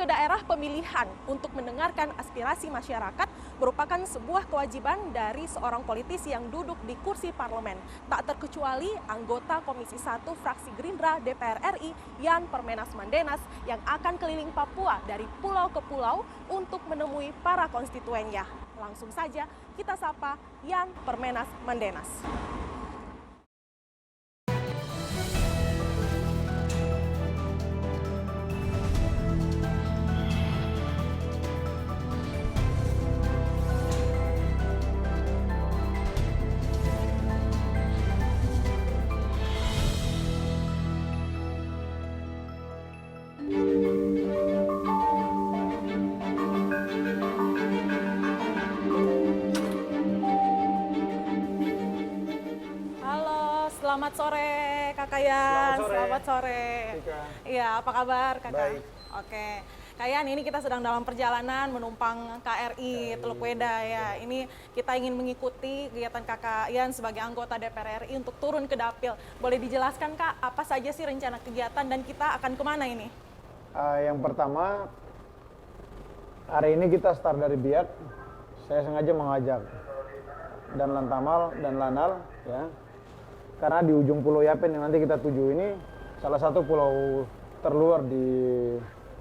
ke daerah pemilihan untuk mendengarkan aspirasi masyarakat merupakan sebuah kewajiban dari seorang politisi yang duduk di kursi parlemen. Tak terkecuali anggota Komisi 1 Fraksi Gerindra DPR RI, Yan Permenas Mandenas, yang akan keliling Papua dari pulau ke pulau untuk menemui para konstituennya. Langsung saja kita sapa Yan Permenas Mandenas. Selamat sore Kakak Yan. Selamat sore. Iya, apa kabar Kakak? Baik. Oke. Kak Yan, ini kita sedang dalam perjalanan menumpang KRI Teluk Weda ya. Ini kita ingin mengikuti kegiatan Kakak Yan sebagai anggota DPR RI untuk turun ke dapil. Boleh dijelaskan Kak, apa saja sih rencana kegiatan dan kita akan kemana ini? Yang pertama, hari ini kita start dari Biak. Saya sengaja mengajak dan Lantamal dan Lanal ya. Karena di ujung Pulau Yapen yang nanti kita tuju ini salah satu pulau terluar di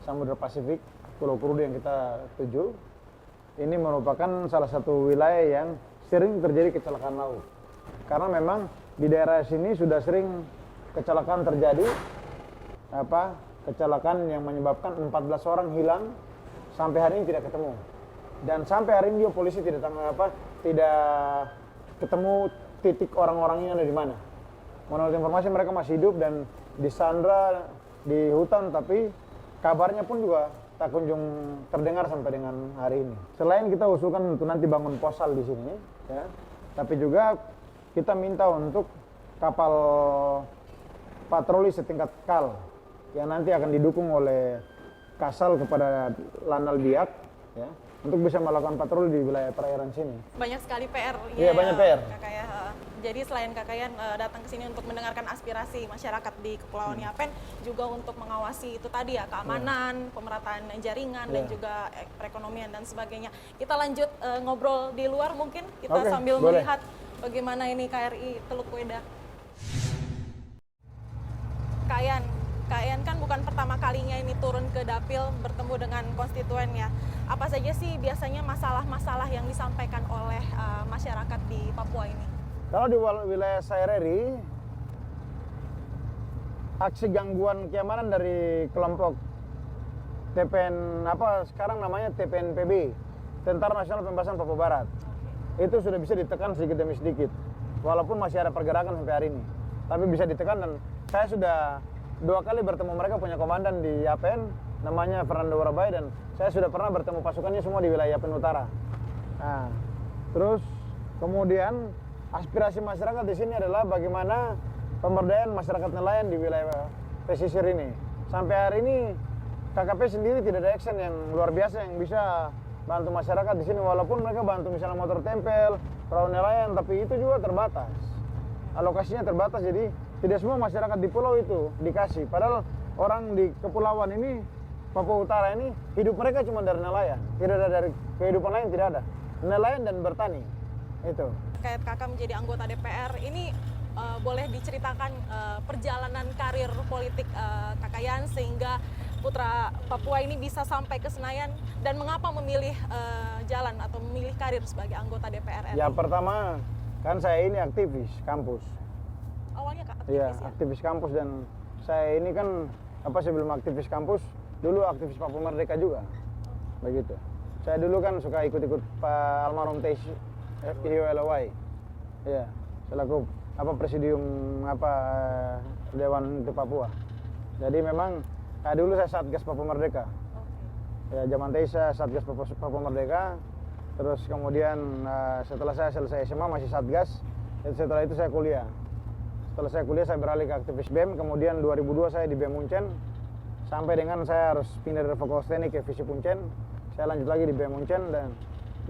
Samudra Pasifik, Pulau Kurudu yang kita tuju. Ini merupakan salah satu wilayah yang sering terjadi kecelakaan laut. Karena memang di daerah sini sudah sering kecelakaan terjadi, kecelakaan yang menyebabkan 14 orang hilang sampai hari ini tidak ketemu. Dan sampai hari ini juga polisi tidak ketemu titik orang-orangnya ada di mana. Menurut informasi mereka masih hidup dan disandra di hutan, tapi kabarnya pun juga tak kunjung terdengar sampai dengan hari ini. Selain kita usulkan untuk nanti bangun posal di sini, ya, tapi juga kita minta untuk kapal patroli setingkat KAL yang nanti akan didukung oleh Kasal kepada Lanal Biak, ya, untuk bisa melakukan patroli di wilayah perairan sini. Banyak sekali PR. Iya, banyak PR. Kakak ya. Jadi selain Kakak Yan datang ke sini untuk mendengarkan aspirasi masyarakat di Kepulauan Yapen, juga untuk mengawasi itu tadi ya, keamanan, pemerataan jaringan, dan juga perekonomian dan sebagainya. Kita lanjut ngobrol di luar mungkin, kita sambil boleh melihat bagaimana ini KRI Teluk Weda. Kak Yan kan bukan pertama kalinya ini turun ke dapil bertemu dengan konstituennya. Apa saja sih biasanya masalah-masalah yang disampaikan oleh masyarakat di Papua ini? Kalau di wilayah Saireri, aksi gangguan keamanan dari kelompok sekarang namanya TPNPB, Tentara Nasional Pembebasan Papua Barat, itu sudah bisa ditekan sedikit demi sedikit, walaupun masih ada pergerakan sampai hari ini, tapi bisa ditekan. Dan saya sudah 2 kali bertemu mereka, punya komandan di Yapen namanya Fernando Warabai, dan saya sudah pernah bertemu pasukannya semua di wilayah Yapen Utara. Nah, terus kemudian aspirasi masyarakat di sini adalah bagaimana pemberdayaan masyarakat nelayan di wilayah pesisir ini. Sampai hari ini KKP sendiri tidak ada action yang luar biasa yang bisa bantu masyarakat di sini, walaupun mereka bantu misalnya motor tempel, perahu nelayan, tapi itu juga terbatas. Alokasinya terbatas, jadi tidak semua masyarakat di pulau itu dikasih. Padahal orang di kepulauan ini, Papua Utara ini, hidup mereka cuma dari nelayan. Tidak ada dari kehidupan lain, tidak ada. Nelayan dan bertani. Itu. Kayak Kakak menjadi anggota DPR, ini boleh diceritakan perjalanan karir politik Kakak Yan sehingga putra Papua ini bisa sampai ke Senayan, dan mengapa memilih jalan atau memilih karir sebagai anggota DPR RI? Ya, pertama kan saya ini aktivis kampus. Awalnya Kak aktivis Iya, ya? aktivis kampus, dan saya ini kan sebelum aktivis kampus dulu aktivis Papua Merdeka juga. Begitu. Saya dulu kan suka ikut-ikut Pak almarhum Ihyo Elowai. Iya, selaku presidium Dewan untuk Papua. Jadi memang dulu saya Satgas Papua Merdeka. Ya, zaman saya Satgas Papua Merdeka. Terus kemudian setelah saya selesai SMA masih Satgas. Setelah itu saya kuliah. Setelah saya kuliah saya beralih ke aktivis BEM. Kemudian 2002 saya di BEM Munchen. Sampai dengan saya harus pindah dari Fakultas Teknik ke Visi Punchen. Saya lanjut lagi di BEM Munchen,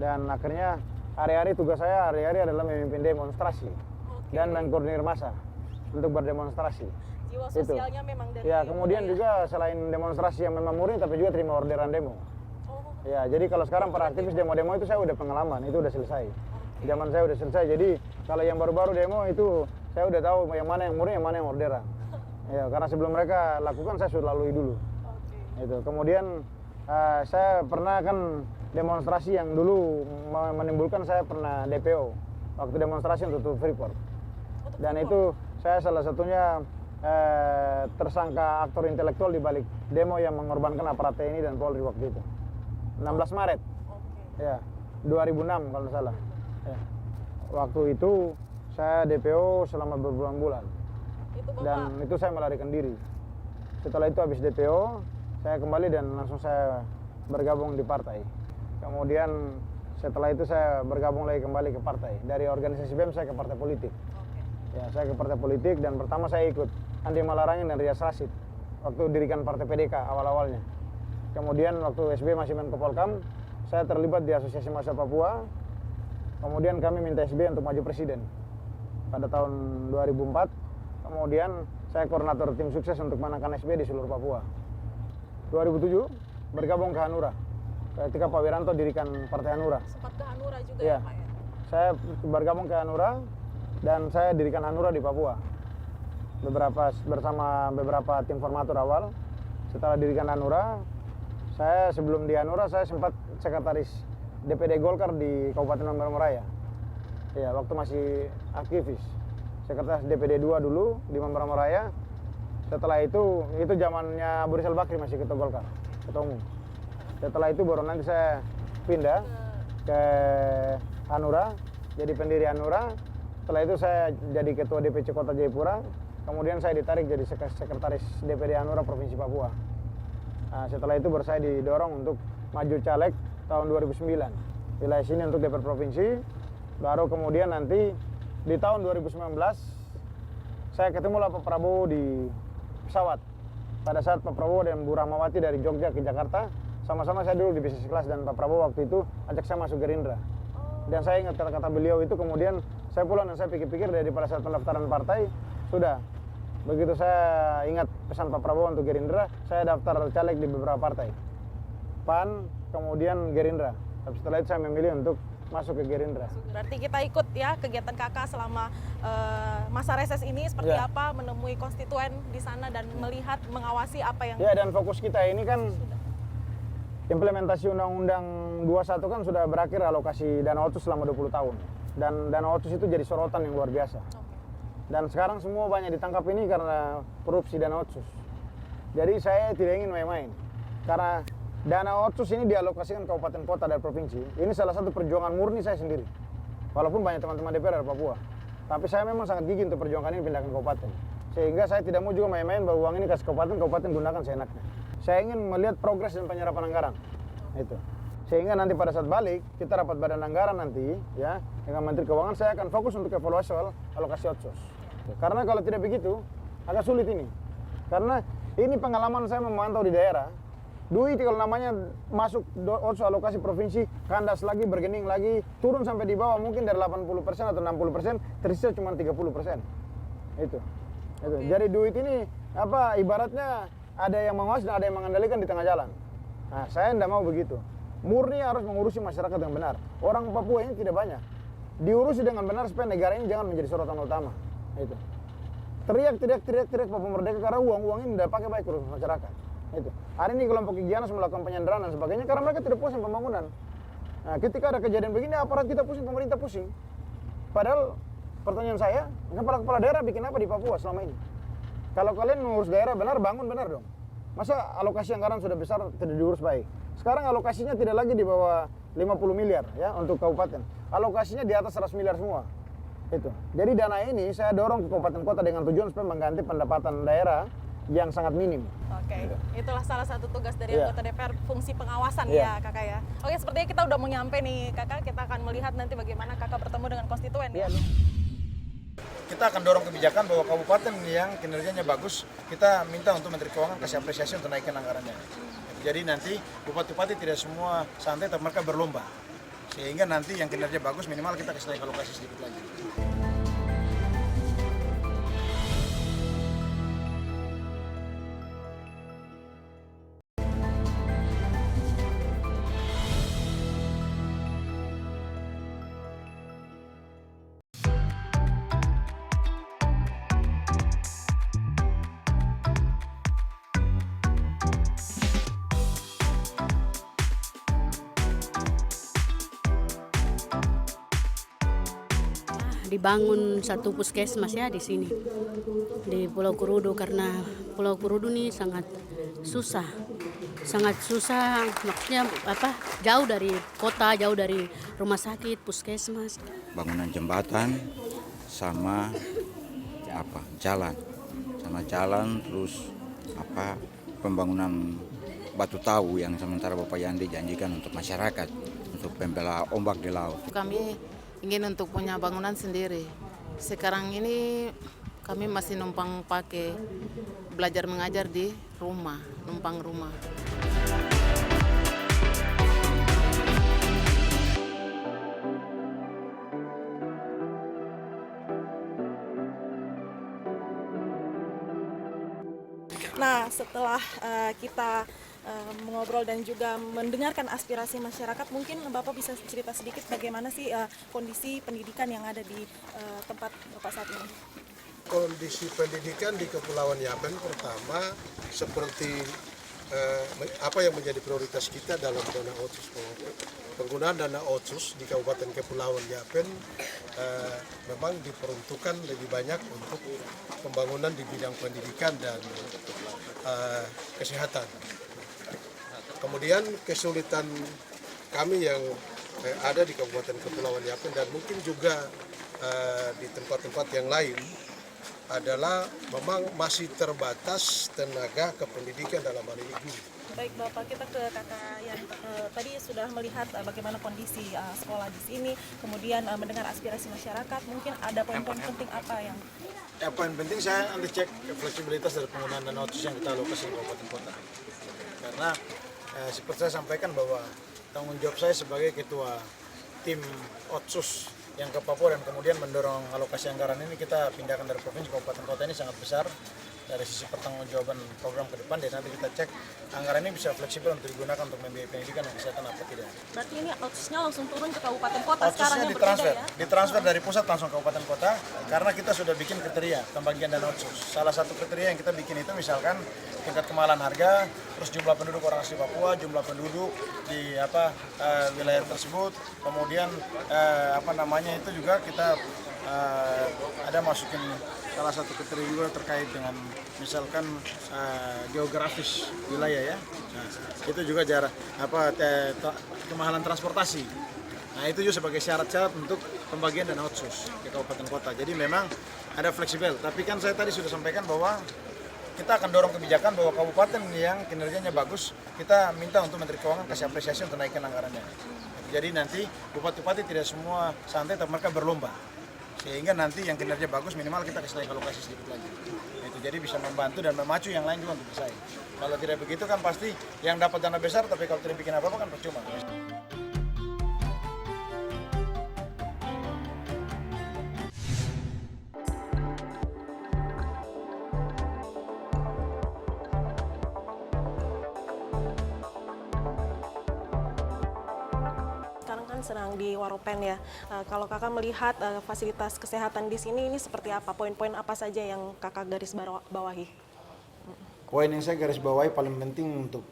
dan akhirnya hari-hari tugas saya adalah memimpin demonstrasi dan mengkoordinir massa untuk berdemonstrasi. Jiwa sosialnya memang dari Ya, kemudian muda, juga selain demonstrasi yang memang murni, tapi juga terima orderan demo. Oh, Ya, jadi kalau sekarang para aktivis demo-demo itu saya udah pengalaman, itu udah selesai. Zaman saya udah selesai, jadi kalau yang baru-baru demo itu saya udah tahu yang mana yang murni, yang mana yang orderan. Ya, karena sebelum mereka lakukan saya sudah lalui dulu. oke. Itu. Kemudian saya pernah kan demonstrasi yang dulu menimbulkan, saya pernah DPO waktu demonstrasi untuk tutup Freeport. Dan itu saya salah satunya tersangka aktor intelektual di balik demo yang mengorbankan aparat TNI dan Polri waktu itu. 16 Maret. Oke. Ya, 2006 kalau tidak salah. Ya. Waktu itu saya DPO selama berbulan-bulan. Itu Bapak Dan itu saya melarikan diri. Setelah itu habis DPO, saya kembali dan langsung saya bergabung di partai. Kemudian setelah itu saya bergabung lagi kembali ke partai. Dari organisasi BEM saya ke partai politik. oke. Ya, saya ke partai politik dan pertama saya ikut Andi Malarangin dan Rias Rasid waktu dirikan partai PDK awal-awalnya. Kemudian waktu SBY masih Menko Polkam, saya terlibat di Asosiasi Mahasiswa Papua. Kemudian kami minta SBY untuk maju presiden pada tahun 2004. Kemudian saya koordinator tim sukses untuk menangkan SBY di seluruh Papua. 2007 bergabung ke Hanura. Ketika Pak Wiranto dirikan Partai Hanura. Sempat ke Hanura juga Iya. ya Pak ya? Saya bergabung ke Hanura dan saya dirikan Hanura di Papua. Bersama beberapa tim formatur awal. Setelah dirikan Hanura, saya sebelum di Hanura saya sempat sekretaris DPD Golkar di Kabupaten Mamberamo Raya. Ya, waktu masih aktivis. Sekretaris DPD 2 dulu di Mamberamo Raya. Setelah itu zamannya Abu Rizal Bakri masih ketua Golkar, ketua umum. Setelah itu baru nanti saya pindah ke Hanura, jadi pendiri Hanura. Setelah itu saya jadi ketua DPC Kota Jayapura. Kemudian saya ditarik jadi sekretaris DPD Hanura Provinsi Papua. Nah, setelah itu baru saya didorong untuk maju caleg tahun 2009. Wilayah sini untuk DPR Provinsi. Baru kemudian nanti di tahun 2019 saya ketemu Pak Prabowo di pesawat. Pada saat Pak Prabowo dan Bu Rahmawati dari Jogja ke Jakarta, sama-sama saya dulu di bisnis kelas dan Pak Prabowo waktu itu ajak saya masuk Gerindra. Dan saya ingat kata-kata beliau itu, kemudian saya pulang dan saya pikir-pikir dari pada saat pendaftaran partai, sudah. Begitu saya ingat pesan Pak Prabowo untuk Gerindra, saya daftar caleg di beberapa partai. PAN, kemudian Gerindra. Tapi setelah itu saya memilih untuk masuk ke Gerindra. Berarti kita ikut ya kegiatan kakak selama masa reses ini seperti Ya. apa, menemui konstituen di sana dan melihat, mengawasi apa yang Ya, dan fokus kita ini kan implementasi Undang-Undang 21 kan sudah berakhir alokasi dana otsus selama 20 tahun. Dan dana otsus itu jadi sorotan yang luar biasa. Dan sekarang semua banyak ditangkap ini karena korupsi dana otsus. Jadi saya tidak ingin main-main. Karena dana otsus ini dialokasikan kabupaten kota dan provinsi. Ini salah satu perjuangan murni saya sendiri. Walaupun banyak teman-teman DPR dari Papua. Tapi saya memang sangat gigih untuk perjuangan ini pindahkan kabupaten. Sehingga saya tidak mau juga main-main bahwa uang ini kasih kabupaten gunakan seenaknya. Saya ingin melihat progres dan penyerapan anggaran. Itu. Sehingga nanti pada saat balik, kita rapat badan anggaran nanti, ya, dengan Menteri Keuangan, saya akan fokus untuk evaluasi soal alokasi otsus. Karena kalau tidak begitu, agak sulit ini. Karena ini pengalaman saya memantau di daerah, duit kalau namanya masuk otsus alokasi provinsi, kandas lagi, bergening lagi, turun sampai di bawah mungkin dari 80% atau 60%, tersisa cuma 30%. Itu. Jadi duit ini ibaratnya ada yang mengawasi dan ada yang mengendalikan di tengah jalan. Nah, saya tidak mau begitu. Murni harus mengurusi masyarakat yang benar. Orang Papua ini tidak banyak. Diurusi dengan benar supaya negara ini jangan menjadi sorotan utama. Itu. Teriak Papua Merdeka karena uang ini tidak pakai baik urusan masyarakat. Itu. Hari ini kelompok Igyanus melakukan penyanderaan dan sebagainya karena mereka tidak pusing pembangunan. Nah, ketika ada kejadian begini, aparat kita pusing, pemerintah pusing. Padahal pertanyaan saya, kepala daerah bikin apa di Papua selama ini? Kalau kalian mengurus daerah benar, bangun benar dong. Masa alokasi anggaran sudah besar tidak diurus baik? Sekarang alokasinya tidak lagi di bawah 50 miliar ya untuk kabupaten. Alokasinya di atas 100 miliar semua. Itu. Jadi dana ini saya dorong ke kabupaten kota dengan tujuan supaya mengganti pendapatan daerah yang sangat minim. Oke, itulah salah satu tugas dari Iya. anggota DPR, fungsi pengawasan Iya. ya kakak ya. Oke, sepertinya kita udah mau nyampe nih kakak, kita akan melihat nanti bagaimana kakak bertemu dengan konstituen ya. Kita akan dorong kebijakan bahwa kabupaten yang kinerjanya bagus, kita minta untuk Menteri Keuangan kasih apresiasi untuk naikkan anggarannya. Jadi nanti bupati-bupati tidak semua santai, tapi mereka berlomba. Sehingga nanti yang kinerja bagus minimal kita kasih naik alokasi sedikit lagi. dibangun satu puskesmas ya di sini di Pulau Kurudu, karena Pulau Kurudu ini sangat susah maksudnya jauh dari kota, jauh dari rumah sakit, puskesmas. Bangunan jembatan sama jalan terus pembangunan batu tahu yang sementara Bapak Yandi janjikan untuk masyarakat untuk pembela ombak di laut. Kami ingin untuk punya bangunan sendiri. Sekarang ini kami masih numpang pakai belajar mengajar di rumah, numpang rumah. Nah, setelah kita mengobrol dan juga mendengarkan aspirasi masyarakat, mungkin Bapak bisa cerita sedikit bagaimana sih kondisi pendidikan yang ada di tempat Bapak saat ini? Kondisi pendidikan di Kepulauan Yapen pertama seperti apa yang menjadi prioritas kita dalam dana otsus. Penggunaan dana otsus di Kabupaten Kepulauan Yapen memang diperuntukkan lebih banyak untuk pembangunan di bidang pendidikan dan kesehatan. Kemudian kesulitan kami yang ada di Kabupaten Kepulauan Yapen dan mungkin juga di tempat-tempat yang lain adalah memang masih terbatas tenaga kependidikan dalam hal ini guru. Baik Bapak, kita ke Kakak yang tadi sudah melihat bagaimana kondisi sekolah di sini, kemudian mendengar aspirasi masyarakat, mungkin ada poin-poin penting apa yang... Ya, poin penting saya nanti cek fleksibilitas dari penggunaan dana otsus yang kita alokasi di kabupaten kota. Karena seperti saya sampaikan bahwa tanggung jawab saya sebagai ketua tim otsus yang ke Papua dan kemudian mendorong alokasi anggaran ini kita pindahkan dari provinsi ke kabupaten kota ini sangat besar dari sisi pertanggungjawaban program ke depan, dan nanti kita cek anggaran ini bisa fleksibel untuk digunakan untuk membiayai pendidikan dan kesehatan apa tidak. Berarti ini otsusnya langsung turun ke kabupaten kota Otsusnya sekarang yang ditransfer, berbeda ya? ditransfer dari pusat langsung ke kabupaten kota karena kita sudah bikin kriteria pembagian dana otsus. Salah satu kriteria yang kita bikin itu misalkan tingkat kemahalan harga, terus jumlah penduduk orang asli Papua, jumlah penduduk di wilayah tersebut, kemudian itu juga kita ada masukin salah satu kriteria juga terkait dengan misalkan geografis wilayah ya. Nah, itu juga jarak kemahalan transportasi. Nah, itu juga sebagai syarat-syarat untuk pembagian dana otsus ke kabupaten kota. Jadi memang ada fleksibel, tapi kan saya tadi sudah sampaikan bahwa kita akan dorong kebijakan bahwa kabupaten yang kinerjanya bagus, kita minta untuk Menteri Keuangan kasih apresiasi untuk naikkan anggarannya. Jadi nanti bupati-bupati tidak semua santai, tapi mereka berlomba. Sehingga nanti yang kinerja bagus minimal kita kasih naik alokasi sedikit lagi. Itu jadi bisa membantu dan memacu yang lain juga untuk bersaing. Kalau tidak begitu kan pasti yang dapat dana besar, tapi kalau tidak bikin apa-apa kan percuma. Sedang di Waropen ya. Kalau kakak melihat fasilitas kesehatan di sini ini seperti apa? Poin-poin apa saja yang kakak garis bawahi? Poin yang saya garis bawahi paling penting untuk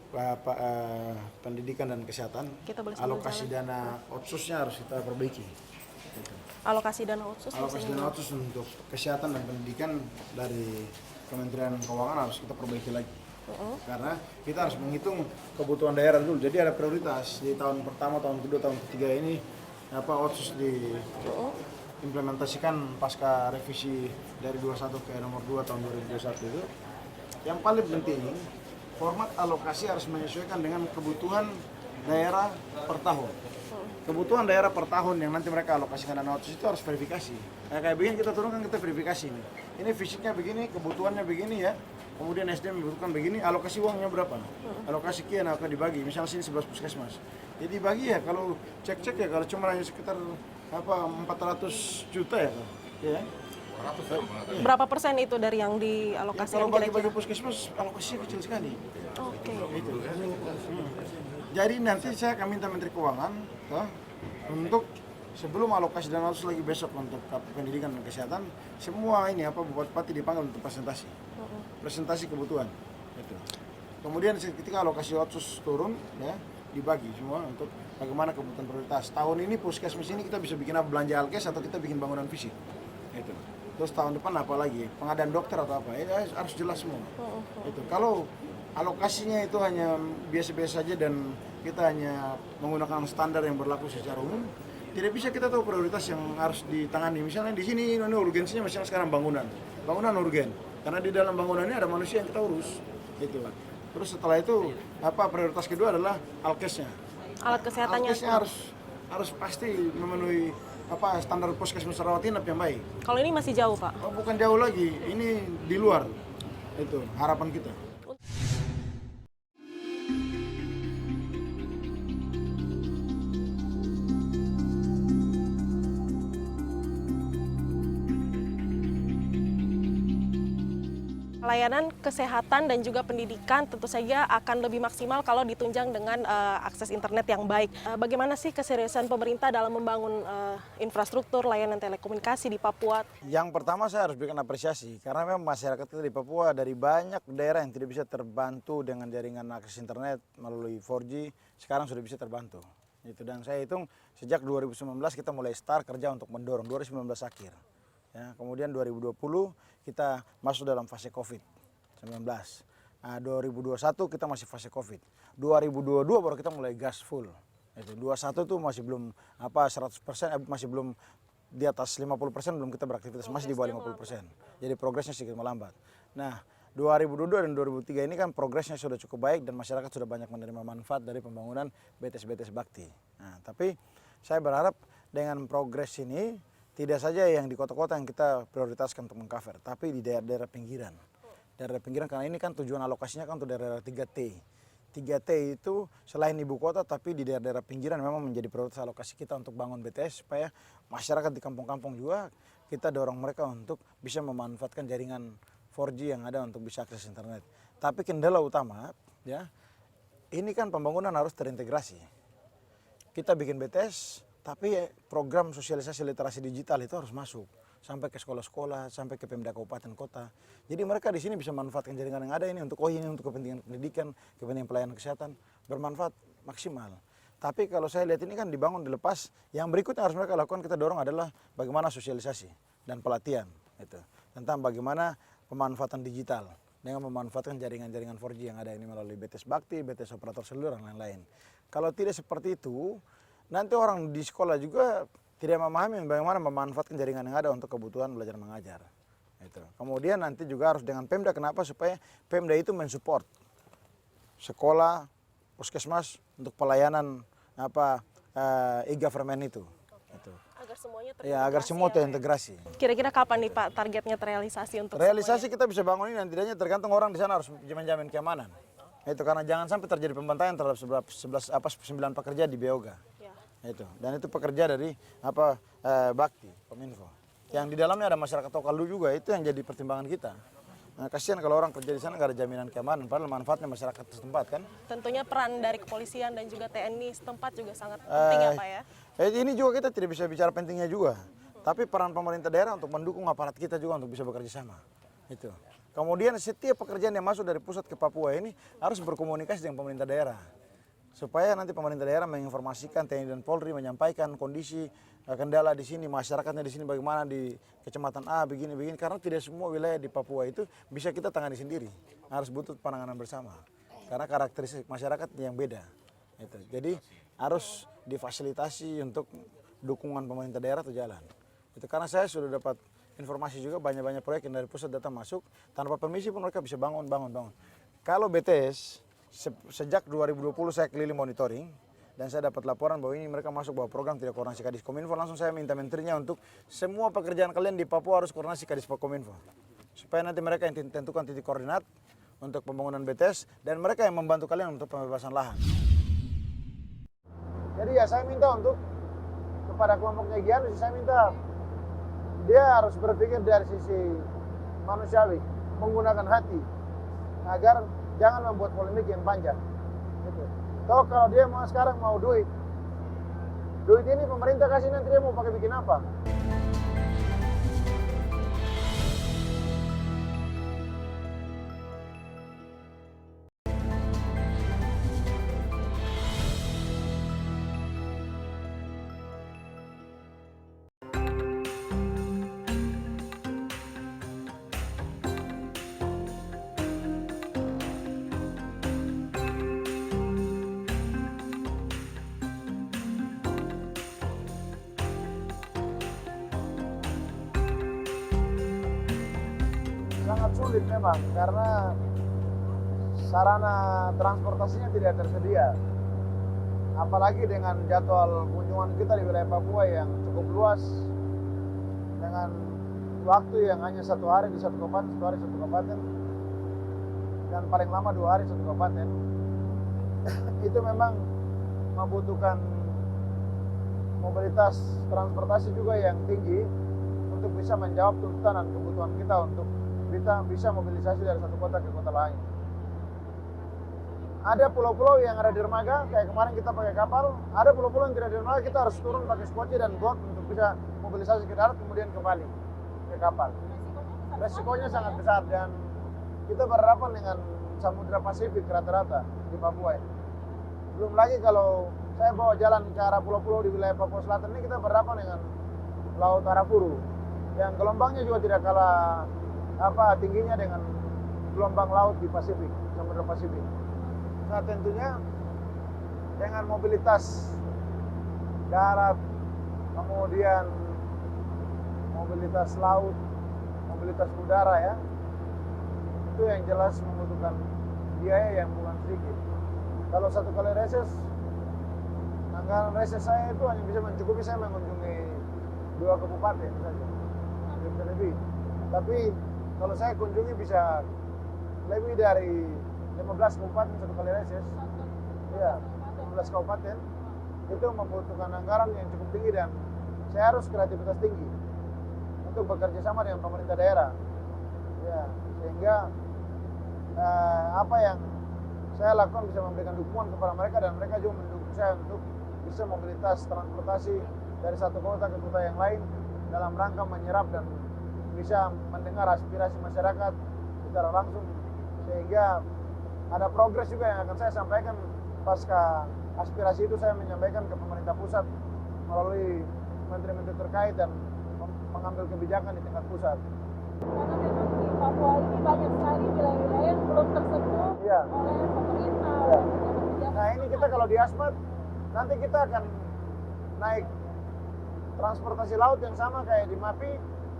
pendidikan dan kesehatan, alokasi dana otsusnya harus kita perbaiki. Alokasi dana otsus? Alokasi dana otsus untuk kesehatan dan pendidikan dari Kementerian Keuangan harus kita perbaiki lagi. Karena kita harus menghitung kebutuhan daerah dulu. Jadi ada prioritas di tahun pertama, tahun kedua, tahun ketiga ini otsus diimplementasikan pasca revisi dari 21 ke nomor 2 tahun 2021 itu. Yang paling penting format alokasi harus menyesuaikan dengan kebutuhan daerah per tahun. Kebutuhan daerah per tahun yang nanti mereka alokasikan dana otsus itu harus verifikasi. Nah, kayak begini kita turunkan, kita verifikasi ini. Ini fisiknya begini, kebutuhannya begini ya. Kemudian SDM membutuhkan begini, alokasi uangnya berapa? Alokasi kian akan dibagi, misalnya sini 11 puskesmas. Jadi bagi ya, kalau cek-cek ya, kalau cuma hanya sekitar 400 juta ya. Ya. Berapa persen itu dari yang dialokasikan? Ya, kalau bagi-bagi puskesmas, alokasinya kecil sekali. Oke. Gitu. Jadi nanti saya akan minta Menteri Keuangan untuk sebelum alokasi dana otsus lagi besok untuk pendidikan dan kesehatan, semua ini bupati dipanggil untuk presentasi kebutuhan. Gitu. Kemudian ketika alokasi otsus turun, ya dibagi semua untuk bagaimana kebutuhan prioritas. Tahun ini puskesmas ini kita bisa bikin apa, belanja alkes atau kita bikin bangunan fisik. Itu. Terus tahun depan apa lagi? Pengadaan dokter atau apa? Harus jelas semua. Itu. Kalau alokasinya itu hanya biasa-biasa saja dan kita hanya menggunakan standar yang berlaku secara umum, tidak bisa kita tahu prioritas yang harus ditangani. Misalnya di sini ini urgensinya misalnya sekarang bangunan urgen, karena di dalam bangunan ini ada manusia yang kita urus. Gitu. Terus setelah itu prioritas kedua adalah alkesnya. Alat kesehatannya. Alkesnya harus pasti memenuhi standar puskesmas rawat inap yang baik. Kalau ini masih jauh, Pak? Oh, bukan jauh lagi, ini di luar. Itu harapan kita. Layanan kesehatan dan juga pendidikan tentu saja akan lebih maksimal kalau ditunjang dengan akses internet yang baik. Bagaimana sih keseriusan pemerintah dalam membangun infrastruktur layanan telekomunikasi di Papua? Yang pertama saya harus berikan apresiasi karena memang masyarakat kita di Papua dari banyak daerah yang tidak bisa terbantu dengan jaringan akses internet melalui 4G sekarang sudah bisa terbantu. Itu, dan saya hitung sejak 2019 kita mulai start kerja untuk mendorong 2019 akhir. Ya, kemudian 2020 kita masuk dalam fase COVID-19. 2021 kita masih fase COVID. 2022 baru kita mulai gas full. Itu 21 tuh masih belum 100%, masih belum di atas 50%, belum kita beraktivitas, masih di bawah 50%. Jadi progresnya sedikit melambat. Nah, 2022 dan 2003 ini kan progresnya sudah cukup baik dan masyarakat sudah banyak menerima manfaat dari pembangunan BTS bakti. Nah, tapi saya berharap dengan progres ini tidak saja yang di kota-kota yang kita prioritaskan untuk mengcover, tapi di daerah-daerah pinggiran. Daerah pinggiran karena ini kan tujuan alokasinya kan untuk daerah 3T. 3T itu selain ibu kota tapi di daerah-daerah pinggiran memang menjadi prioritas alokasi kita untuk bangun BTS supaya masyarakat di kampung-kampung juga kita dorong mereka untuk bisa memanfaatkan jaringan 4G yang ada untuk bisa akses internet. Tapi kendala utama ya, ini kan pembangunan harus terintegrasi. Kita bikin BTS tapi program sosialisasi literasi digital itu harus masuk sampai ke sekolah-sekolah, sampai ke Pemda kabupaten kota. Jadi mereka di sini bisa manfaatkan jaringan yang ada ini untuk ini untuk kepentingan pendidikan, kepentingan pelayanan kesehatan, bermanfaat maksimal. Tapi kalau saya lihat ini kan dibangun dilepas, yang berikutnya harus mereka lakukan kita dorong adalah bagaimana sosialisasi dan pelatihan itu tentang bagaimana pemanfaatan digital dengan memanfaatkan jaringan-jaringan 4G yang ada ini melalui BTS Bakti, BTS operator seluler dan lain-lain. Kalau tidak seperti itu, nanti orang di sekolah juga tidak memahami bagaimana memanfaatkan jaringan yang ada untuk kebutuhan belajar mengajar. Itu. Kemudian nanti juga harus dengan Pemda, kenapa? Supaya Pemda itu mensupport sekolah, puskesmas untuk pelayanan e-government itu. Agar semuanya terintegrasi. Ya, agar semua terintegrasi. Kira-kira kapan nih Pak targetnya terrealisasi untuk realisasi semuanya? kita bisa bangun ini dan tidaknya tergantung orang di sana harus menjamin keamanan. Itu karena jangan sampai terjadi pembantaian terhadap 9 pekerja di Beoga. Itu, dan itu pekerja dari Bakti, Kominfo. Yang di dalamnya ada masyarakat lokal juga, itu yang jadi pertimbangan kita. Nah, kasihan kalau orang kerja di sana nggak ada jaminan keamanan, padahal manfaatnya masyarakat setempat kan. Tentunya peran dari kepolisian dan juga TNI setempat juga sangat penting ya Pak ya. Ini juga kita tidak bisa bicara pentingnya juga, tapi peran pemerintah daerah untuk mendukung aparat kita juga untuk bisa bekerja sama. Itu. Kemudian setiap pekerjaan yang masuk dari pusat ke Papua ini harus berkomunikasi dengan pemerintah daerah. Supaya nanti pemerintah daerah menginformasikan TNI dan Polri, menyampaikan kondisi kendala di sini, masyarakatnya di sini bagaimana di kecamatan A begini-begini, karena tidak semua wilayah di Papua itu bisa kita tangani sendiri, harus butuh penanganan bersama, karena karakteristik masyarakat yang beda. Itu. Jadi harus difasilitasi untuk dukungan pemerintah daerah itu jalan. Itu karena saya sudah dapat informasi juga banyak-banyak proyek yang dari pusat datang masuk, tanpa permisi pun mereka bisa bangun. Kalau BTS sejak 2020 saya keliling monitoring dan saya dapat laporan bahwa ini mereka masuk bahwa program tidak koordinasi Kadis Kominfo, langsung saya minta menterinya untuk semua pekerjaan kalian di Papua harus koordinasi Kadis Kominfo supaya nanti mereka yang tentukan titik koordinat untuk pembangunan BTS dan mereka yang membantu kalian untuk pembebasan lahan. Jadi ya saya minta untuk kepada kelompoknya Gianus, saya minta dia harus berpikir dari sisi manusiawi, menggunakan hati agar jangan membuat polemik yang panjang. Gitu. Toh kalau dia sekarang mau duit ini pemerintah kasih, nanti dia mau pakai bikin apa? sangat sulit memang karena sarana transportasinya tidak tersedia. Apalagi dengan jadwal kunjungan kita di wilayah Papua yang cukup luas, dengan waktu yang hanya 1 hari di satu kabupaten, dan paling lama 2 hari satu kabupaten, itu memang membutuhkan mobilitas transportasi juga yang tinggi untuk bisa menjawab tuntutan dan kebutuhan kita untuk kita bisa mobilisasi dari satu kota ke kota lain. Ada pulau-pulau yang ada di dermaga, kayak kemarin kita pakai kapal. Ada pulau-pulau yang tidak di dermaga, kita harus turun pakai skoci dan bot untuk bisa mobilisasi ke darat, kemudian kembali ke kapal. Resikonya sangat besar dan kita berhadapan dengan Samudra Pasifik rata-rata di Papua ini. Belum lagi kalau saya bawa jalan ke arah pulau-pulau di wilayah Papua Selatan ini, kita berhadapan dengan Laut Arafuru yang gelombangnya juga tidak kalah tingginya dengan gelombang laut di Pasifik, Samudra Pasifik. Nah tentunya dengan mobilitas darat, kemudian mobilitas laut, mobilitas udara ya, itu yang jelas membutuhkan biaya yang bukan sedikit. Kalau satu kali reses, anggaran reses saya itu hanya bisa mencukupi saya mengunjungi 2 kabupaten saja, tidak bisa lebih. Tapi kalau saya kunjungi bisa lebih dari 15 kabupaten satu kali reses. Iya, 15 kabupaten itu membutuhkan anggaran yang cukup tinggi dan saya harus kreativitas tinggi untuk bekerja sama dengan pemerintah daerah. Ya, sehingga apa yang saya lakukan bisa memberikan dukungan kepada mereka dan mereka juga mendukung saya untuk bisa mobilitas transportasi dari satu kota ke kota yang lain dalam rangka menyerap dan bisa mendengar aspirasi masyarakat secara langsung, sehingga ada progres juga yang akan saya sampaikan pasca aspirasi itu. Saya menyampaikan ke pemerintah pusat melalui menteri-menteri terkait dan mengambil kebijakan di tingkat pusat. Karena memang di Papua ini banyak sekali wilayah-wilayah yang belum tersentuh Iya. oleh pemerintah. Iya. Pejabat-pejabat. Nah ini kita kalau di Asmat, nanti kita akan naik transportasi laut yang sama kayak di Mapi,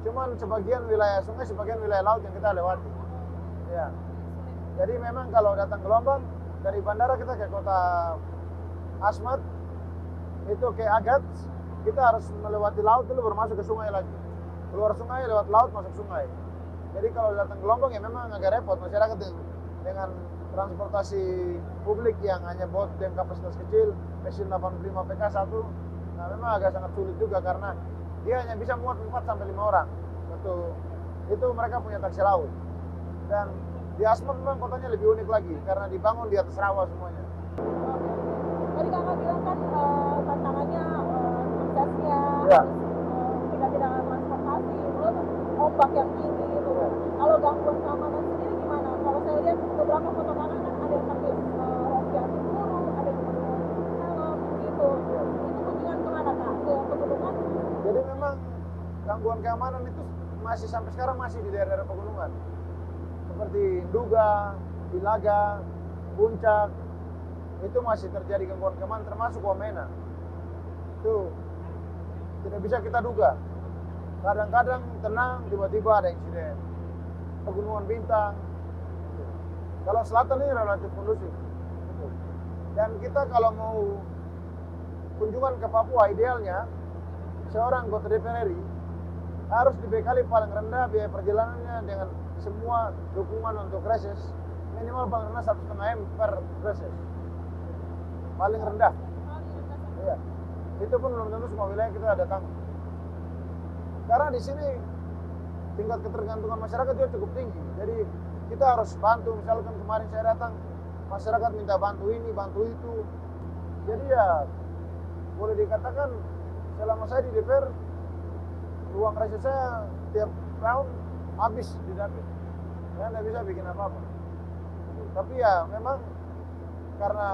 cuman sebagian wilayah sungai, sebagian wilayah laut yang kita lewati. Ya. Jadi memang kalau datang gelombang dari bandara kita ke kota Asmat itu ke Agat, kita harus melewati laut dulu baru masuk ke sungai lagi. Keluar sungai lewat laut masuk sungai. Jadi kalau datang gelombang ya memang agak repot masyarakat dengan transportasi publik yang hanya bot dengan kapasitas kecil, mesin 85 PK 1. Nah memang agak sangat sulit juga karena dia hanya bisa muat 4 sampai 5 orang. Itu mereka punya taksi laut. Dan di Asmat memang kotanya lebih unik lagi karena dibangun di atas rawa semuanya. Tadi kakak bilang kan tantangannya tugasnya Ya. tidak transportasi, belum ombak yang tinggi gitu. Kalau gangguan keamanan sendiri gimana? Kalau saya lihat beberapa foto kakak kan ada yang pakai rompi anti peluru, ada yang pakai helm gitu. Itu kunjungan kemana kak? Ke pegunungan? Jadi memang gangguan keamanan itu masih sampai sekarang masih di daerah-daerah pegunungan. Seperti Nduga, Ilaga, Puncak, itu masih terjadi gangguan keamanan termasuk Wamena. Itu tidak bisa kita duga. Kadang-kadang tenang, tiba-tiba ada insiden. Pegunungan Bintang. Kalau selatan ini relatif kondusif. Dan kita kalau mau kunjungan ke Papua, idealnya seorang anggota DPR RI harus dibekali paling rendah biaya perjalanannya dengan semua dukungan untuk reses, minimal paling rendah 1,5 M per reses. Paling rendah. Iya. Itu pun belum tentu semua wilayah kita datang. Karena di sini tingkat ketergantungan masyarakat juga cukup tinggi. Jadi kita harus bantu. Misalkan kemarin saya datang, masyarakat minta bantu ini, bantu itu. Jadi ya boleh dikatakan selama saya di DPR, ruang reses saya tiap tahun habis di dapil. Saya tidak bisa bikin apa-apa. Tapi ya memang karena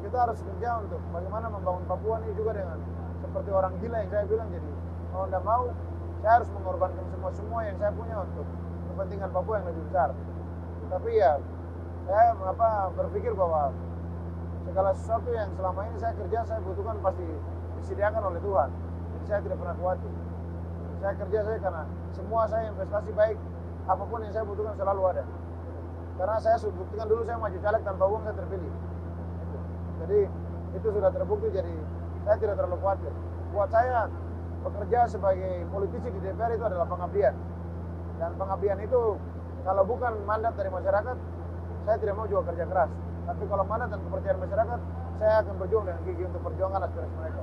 kita harus kerja untuk bagaimana membangun Papua ini juga dengan seperti orang gila yang saya bilang. Jadi mau tidak mau saya harus mengorbankan semua yang saya punya untuk kepentingan Papua yang lebih besar. Tapi ya saya berpikir bahwa segala sesuatu yang selama ini saya kerja saya butuhkan pasti disediakan oleh Tuhan. Jadi saya tidak pernah khawatir. Saya kerja saya karena semua saya investasi baik apapun yang saya butuhkan selalu ada. Karena saya sudah buktikan dulu saya maju caleg tanpa uang saya terpilih. Jadi itu sudah terbukti, jadi saya tidak terlalu khawatir. Buat saya bekerja sebagai politisi di DPR itu adalah pengabdian. Dan pengabdian itu kalau bukan mandat dari masyarakat, saya tidak mau juga kerja keras. Tapi kalau mandat dan kepercayaan masyarakat, saya akan berjuang dengan gigi untuk perjuangan aspirasi mereka.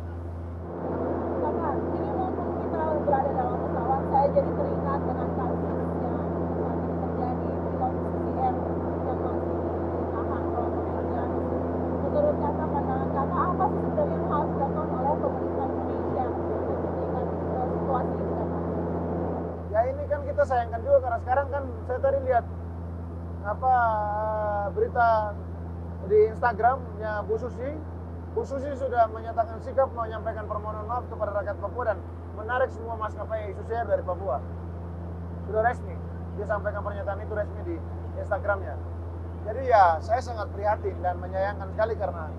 Bapak, ini mumpung kita berada dalam pesawat, saya jadi teringat dengan kasus yang saat ini terjadi pilot CCR yang masih ditahan oleh pemerintah. Menurut kakak, pandangan kakak, apa sih sebenarnya yang harus dilakukan oleh pemerintah Indonesia untuk meningkatkan situasi ini, kakak? Ya ini kan kita sayangkan juga karena sekarang kan saya tadi lihat berita di Instagramnya Bu Susi. Bu Susi sudah menyatakan sikap menyampaikan permohonan maaf kepada rakyat Papua dan menarik semua maskapai Susier dari Papua. Sudah resmi, dia sampaikan pernyataan itu resmi di Instagramnya. Jadi ya saya sangat prihatin dan menyayangkan sekali karena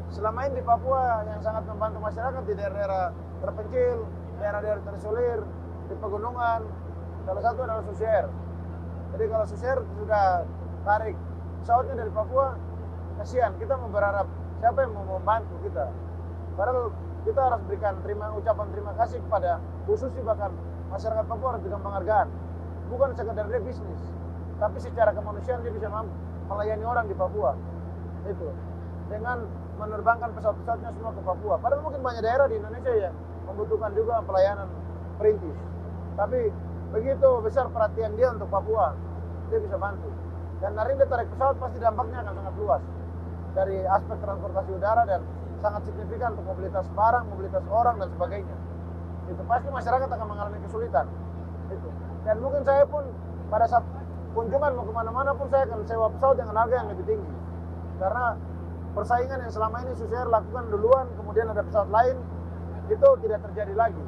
selama ini di Papua yang sangat membantu masyarakat di daerah-daerah terpencil, daerah-daerah terisolir, di pegunungan, salah satu adalah Susier. Jadi kalau Susier sudah tarik pesawatnya dari Papua, kasihan, kita mau berharap siapa yang mau membantu kita. Padahal kita harus berikan ucapan terima kasih kepada khususnya bahkan masyarakat Papua harus berikan penghargaan. Bukan sekedar dia bisnis, tapi secara kemanusiaan dia bisa melayani orang di Papua. Itu dengan menerbangkan pesawat-pesawatnya semua ke Papua. Padahal mungkin banyak daerah di Indonesia yang membutuhkan juga pelayanan perintis. Tapi begitu besar perhatian dia untuk Papua, dia bisa bantu. Dan hari ini tarik pesawat pasti dampaknya akan sangat luas. Dari aspek transportasi udara dan sangat signifikan untuk mobilitas barang, mobilitas orang dan sebagainya. Itu pasti masyarakat akan mengalami kesulitan. Itu. Dan mungkin saya pun pada saat kunjungan mau kemana-mana pun saya akan sewa pesawat dengan harga yang lebih tinggi. Karena persaingan yang selama ini Susier lakukan duluan, kemudian ada pesawat lain, itu tidak terjadi lagi.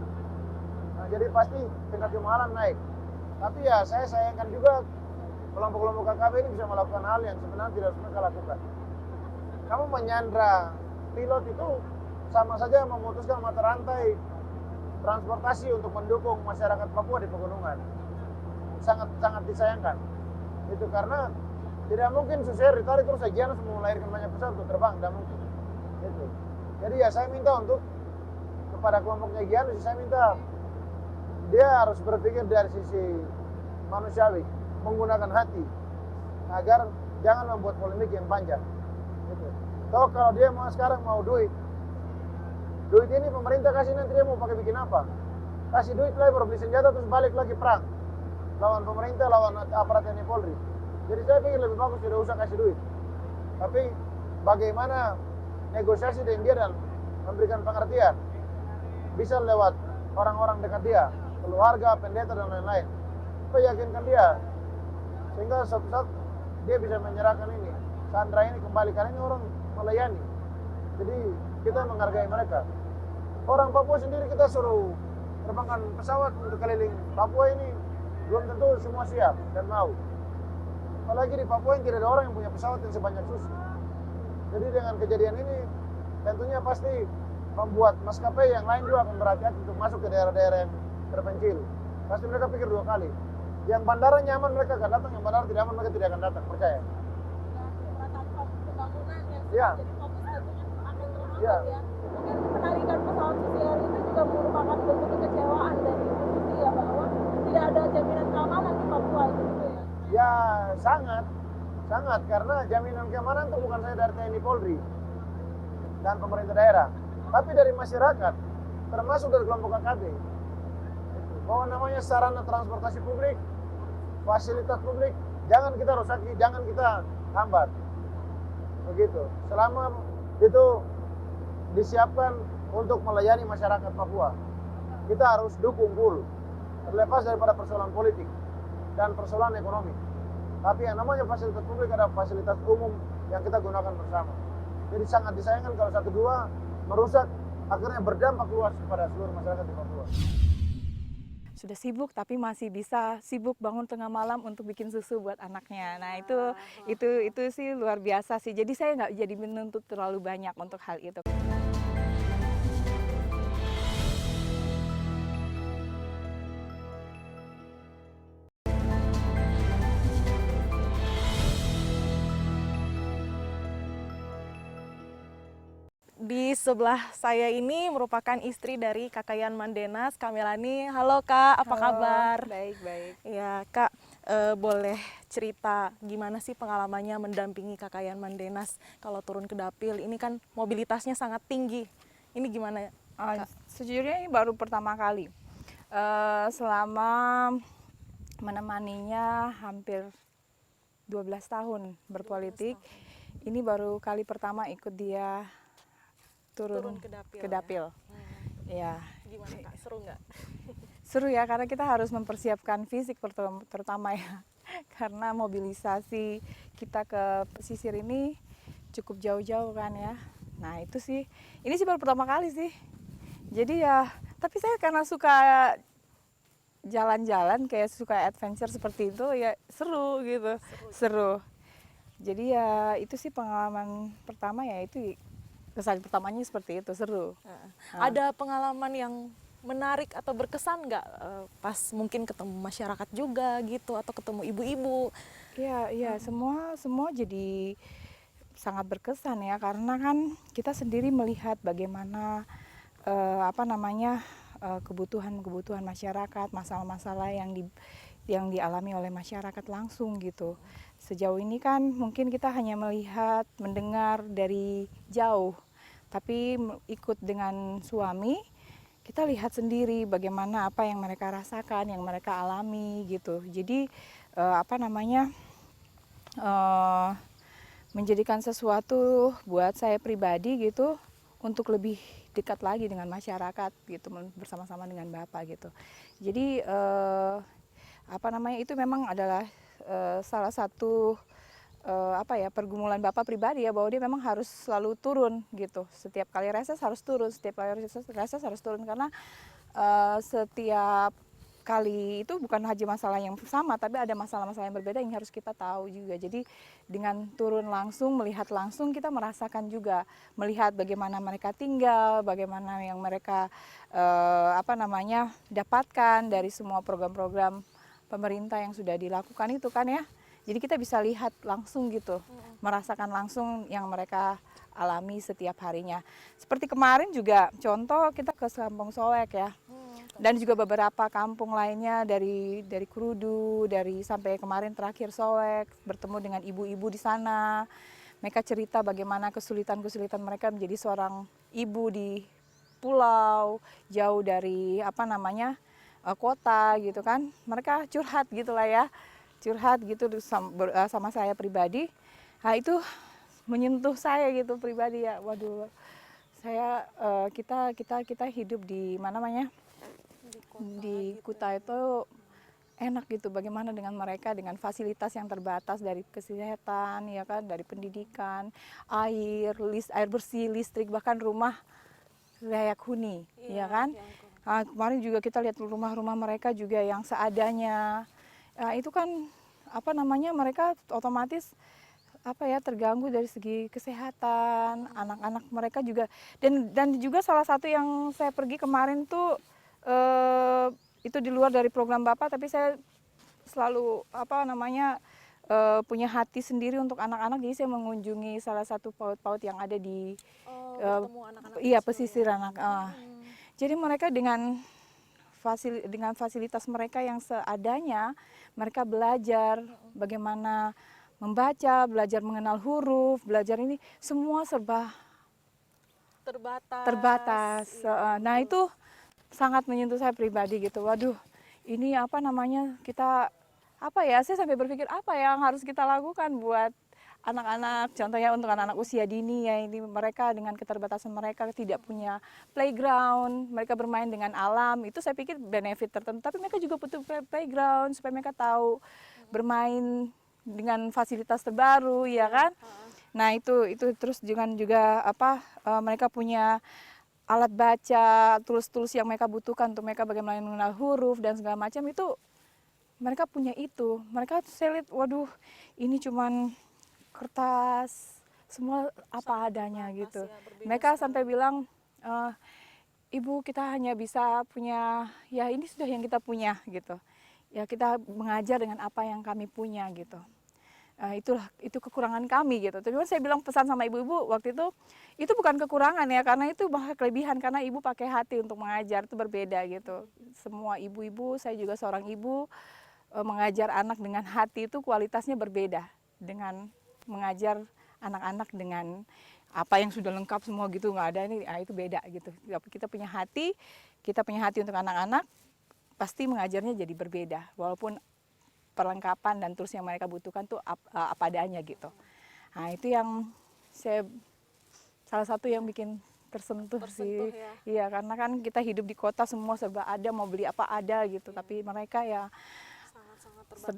Nah, jadi pasti tingkat kemahalan naik. Tapi ya saya sayangkan juga kelompok-kelompok KKB ini bisa melakukan hal yang sebenarnya tidak harus mereka lakukan. Kamu menyandra pilot itu sama saja memutuskan mata rantai transportasi untuk mendukung masyarakat Papua di pegunungan. Sangat disayangkan. Itu karena tidak mungkin Susier ditarik terus Egyanus mau melahirkan banyak pesawat untuk terbang, tidak mungkin. Itu. Jadi ya saya minta untuk kepada kelompoknya Egyanus, saya minta dia harus berpikir dari sisi manusiawi, menggunakan hati agar jangan membuat polemik yang panjang. Gitu. Toh kalau dia sekarang mau duit ini pemerintah kasih, nanti dia mau pakai bikin apa? Kasih duit lagi baru beli senjata terus balik lagi perang lawan pemerintah, lawan aparat TNI Polri. Jadi saya pikir lebih bagus tidak usah kasih duit. Tapi bagaimana negosiasi dengan dia dan memberikan pengertian bisa lewat orang-orang dekat dia, keluarga, pendeta dan lain-lain. Supaya yakinkan dia sehingga suatu saat dia bisa menyerahkan ini Sandra ini kembali, karena ini orang melayani. Jadi kita menghargai mereka. Orang Papua sendiri kita suruh terbangkan pesawat untuk keliling Papua ini belum tentu semua siap dan mau. Apalagi di Papua yang tidak ada orang yang punya pesawat yang sebanyak Susi. Jadi dengan kejadian ini tentunya pasti membuat maskapai yang lain juga akan berhati-hati untuk masuk ke daerah-daerah yang terpencil. Pasti mereka pikir dua kali. Yang bandara nyaman mereka akan datang, yang bandara tidak aman mereka tidak akan datang, percaya. Pembangunan yang Ya. jadi fokus tentunya akan terhambat Ya. ya. Mungkin penarikan pesawat CCR itu juga merupakan bentuk kekecewaan dari Susi ya, bahwa tidak ada jaminan keamanan di Papua itu ya. Ya sangat karena jaminan keamanan itu bukan saya dari TNI Polri dan pemerintah daerah, tapi dari masyarakat, termasuk dari kelompok KKB. Bahwa namanya sarana transportasi publik, fasilitas publik, jangan kita rusaki, jangan kita hambat. Begitu. Selama itu disiapkan untuk melayani masyarakat Papua, kita harus dukung full, terlepas daripada persoalan politik dan persoalan ekonomi. Tapi yang namanya fasilitas publik adalah fasilitas umum yang kita gunakan bersama. Jadi sangat disayangkan kalau satu dua merusak, akhirnya berdampak luas kepada seluruh masyarakat di Papua. Sudah sibuk tapi masih bisa sibuk bangun tengah malam untuk bikin susu buat anaknya. Nah itu sih luar biasa sih. Jadi saya nggak jadi menuntut terlalu banyak untuk hal itu. Di sebelah saya ini merupakan istri dari Kakak Yan Mandenas, Kak Melani. Halo Kak, apa Halo, kabar? baik. Ya Kak, boleh cerita gimana sih pengalamannya mendampingi Kakak Yan Mandenas kalau turun ke dapil? Ini kan mobilitasnya sangat tinggi. Ini gimana Kak? Sejujurnya ini baru pertama kali. Selama menemaninya hampir 12 tahun berpolitik, ini baru kali pertama ikut dia turun ke ke dapil. Ya. Gimana Kak, seru nggak? Seru ya, karena kita harus mempersiapkan fisik terutama ya. Karena mobilisasi kita ke pesisir ini cukup jauh-jauh kan ya. Nah itu sih, ini sih baru pertama kali sih. Jadi ya, tapi saya karena suka jalan-jalan, kayak suka adventure seperti itu, ya seru gitu. Seru. Jadi ya itu sih pengalaman pertama, ya itu kesan pertamanya seperti itu, seru. Ada pengalaman yang menarik atau berkesan nggak pas mungkin ketemu masyarakat juga gitu atau ketemu ibu-ibu? Iya, semua jadi sangat berkesan ya, karena kan kita sendiri melihat bagaimana kebutuhan masyarakat, masalah-masalah yang dialami oleh masyarakat langsung gitu. Sejauh ini kan mungkin kita hanya melihat, mendengar dari jauh, tapi ikut dengan suami, kita lihat sendiri bagaimana apa yang mereka rasakan, yang mereka alami gitu. Jadi menjadikan sesuatu buat saya pribadi gitu untuk lebih dekat lagi dengan masyarakat gitu, bersama-sama dengan Bapak gitu. Jadi itu memang adalah salah satu pergumulan Bapak pribadi ya, bahwa dia memang harus selalu turun gitu. Setiap kali reses harus turun, karena setiap kali itu bukan hanya masalah yang sama, tapi ada masalah-masalah yang berbeda yang harus kita tahu juga. Jadi dengan turun langsung, melihat langsung, kita merasakan juga, melihat bagaimana mereka tinggal, bagaimana yang mereka dapatkan dari semua program-program pemerintah yang sudah dilakukan itu kan ya. Jadi kita bisa lihat langsung gitu, merasakan langsung yang mereka alami setiap harinya. Seperti kemarin juga, contoh kita ke Kampung Soek ya, dan juga beberapa kampung lainnya dari Kurudu, sampai kemarin terakhir Soek, bertemu dengan ibu-ibu di sana. Mereka cerita bagaimana kesulitan-kesulitan mereka menjadi seorang ibu di pulau, jauh dari kota gitu kan. Mereka curhat gitulah ya. Curhat gitu sama saya pribadi. Nah itu menyentuh saya gitu pribadi ya. Waduh, kita hidup di di Kuta itu enak gitu. Bagaimana dengan mereka, dengan fasilitas yang terbatas dari kesehatan ya kan, dari pendidikan, air bersih, listrik, bahkan rumah layak huni ya kan. Nah, kemarin juga kita lihat rumah-rumah mereka juga yang seadanya. Nah, itu kan mereka otomatis terganggu dari segi kesehatan, anak-anak mereka juga, dan juga salah satu yang saya pergi kemarin tuh itu di luar dari program Bapak, tapi saya selalu punya hati sendiri untuk anak-anak, jadi saya mengunjungi salah satu PAUD yang ada di pesisir anak. Jadi mereka dengan fasilitas mereka yang seadanya, mereka belajar bagaimana membaca, belajar mengenal huruf, belajar ini semua serba terbatas. Nah itu sangat menyentuh saya pribadi gitu. Waduh, ini kita saya sampai berpikir apa yang harus kita lakukan buat anak-anak, contohnya untuk anak-anak usia dini ya, ini mereka dengan keterbatasan mereka tidak punya playground, mereka bermain dengan alam, itu saya pikir benefit tertentu, tapi mereka juga butuh playground supaya mereka tahu bermain dengan fasilitas terbaru ya kan. Nah itu terus juga mereka punya alat baca, tools yang mereka butuhkan untuk mereka bagaimana mengenal huruf dan segala macam, itu mereka punya itu. Mereka saya lihat, waduh ini cuman kertas, semua apa adanya gitu. Mereka sampai bilang, Ibu kita hanya bisa punya, ya ini sudah yang kita punya gitu. Ya kita mengajar dengan apa yang kami punya gitu. itu kekurangan kami gitu. Tapi saya bilang pesan sama ibu-ibu waktu itu bukan kekurangan ya, karena itu malah kelebihan, karena ibu pakai hati untuk mengajar, itu berbeda gitu. Semua ibu-ibu, saya juga seorang ibu, mengajar anak dengan hati itu kualitasnya berbeda dengan mengajar anak-anak dengan apa yang sudah lengkap semua gitu, nggak ada ini, itu beda gitu. Kita punya hati untuk anak-anak, pasti mengajarnya jadi berbeda, walaupun perlengkapan dan tools yang mereka butuhkan tuh apa adanya gitu. Nah itu yang salah satu yang bikin tersentuh sih. Ya. Iya, karena kan kita hidup di kota semua serba ada, mau beli apa ada gitu. Tapi mereka ya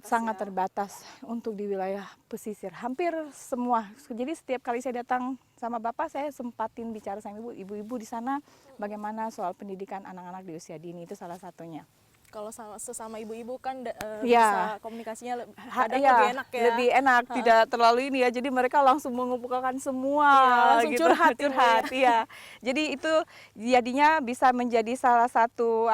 sangat terbatas untuk di wilayah pesisir. Hampir semua. Jadi setiap kali saya datang sama Bapak, saya sempatin bicara sama ibu-ibu di sana bagaimana soal pendidikan anak-anak di usia dini, itu salah satunya. Kalau sesama ibu-ibu kan Ya. bisa komunikasinya kadang Ya, lebih enak ya. lebih enak, tidak terlalu ini ya. Jadi mereka langsung mengumpulkan semua, langsung gitu. curhat ya. Jadi itu jadinya bisa menjadi salah satu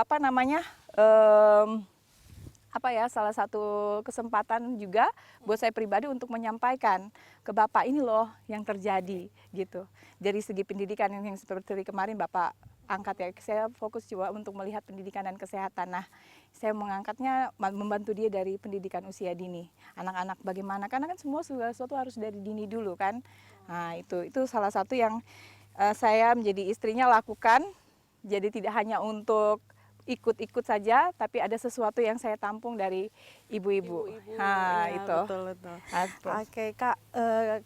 salah satu kesempatan juga buat saya pribadi untuk menyampaikan ke Bapak, ini loh yang terjadi gitu. Dari segi pendidikan yang seperti kemarin Bapak angkat ya, saya fokus juga untuk melihat pendidikan dan kesehatan. Nah, saya mengangkatnya membantu dia dari pendidikan usia dini. Anak-anak bagaimana, karena kan semua sesuatu harus dari dini dulu kan. Nah, itu salah satu yang saya menjadi istrinya lakukan. Jadi tidak hanya untuk ikut-ikut saja, tapi ada sesuatu yang saya tampung dari ibu-ibu. Nah, ya, itu. Betul. Nah, Oke,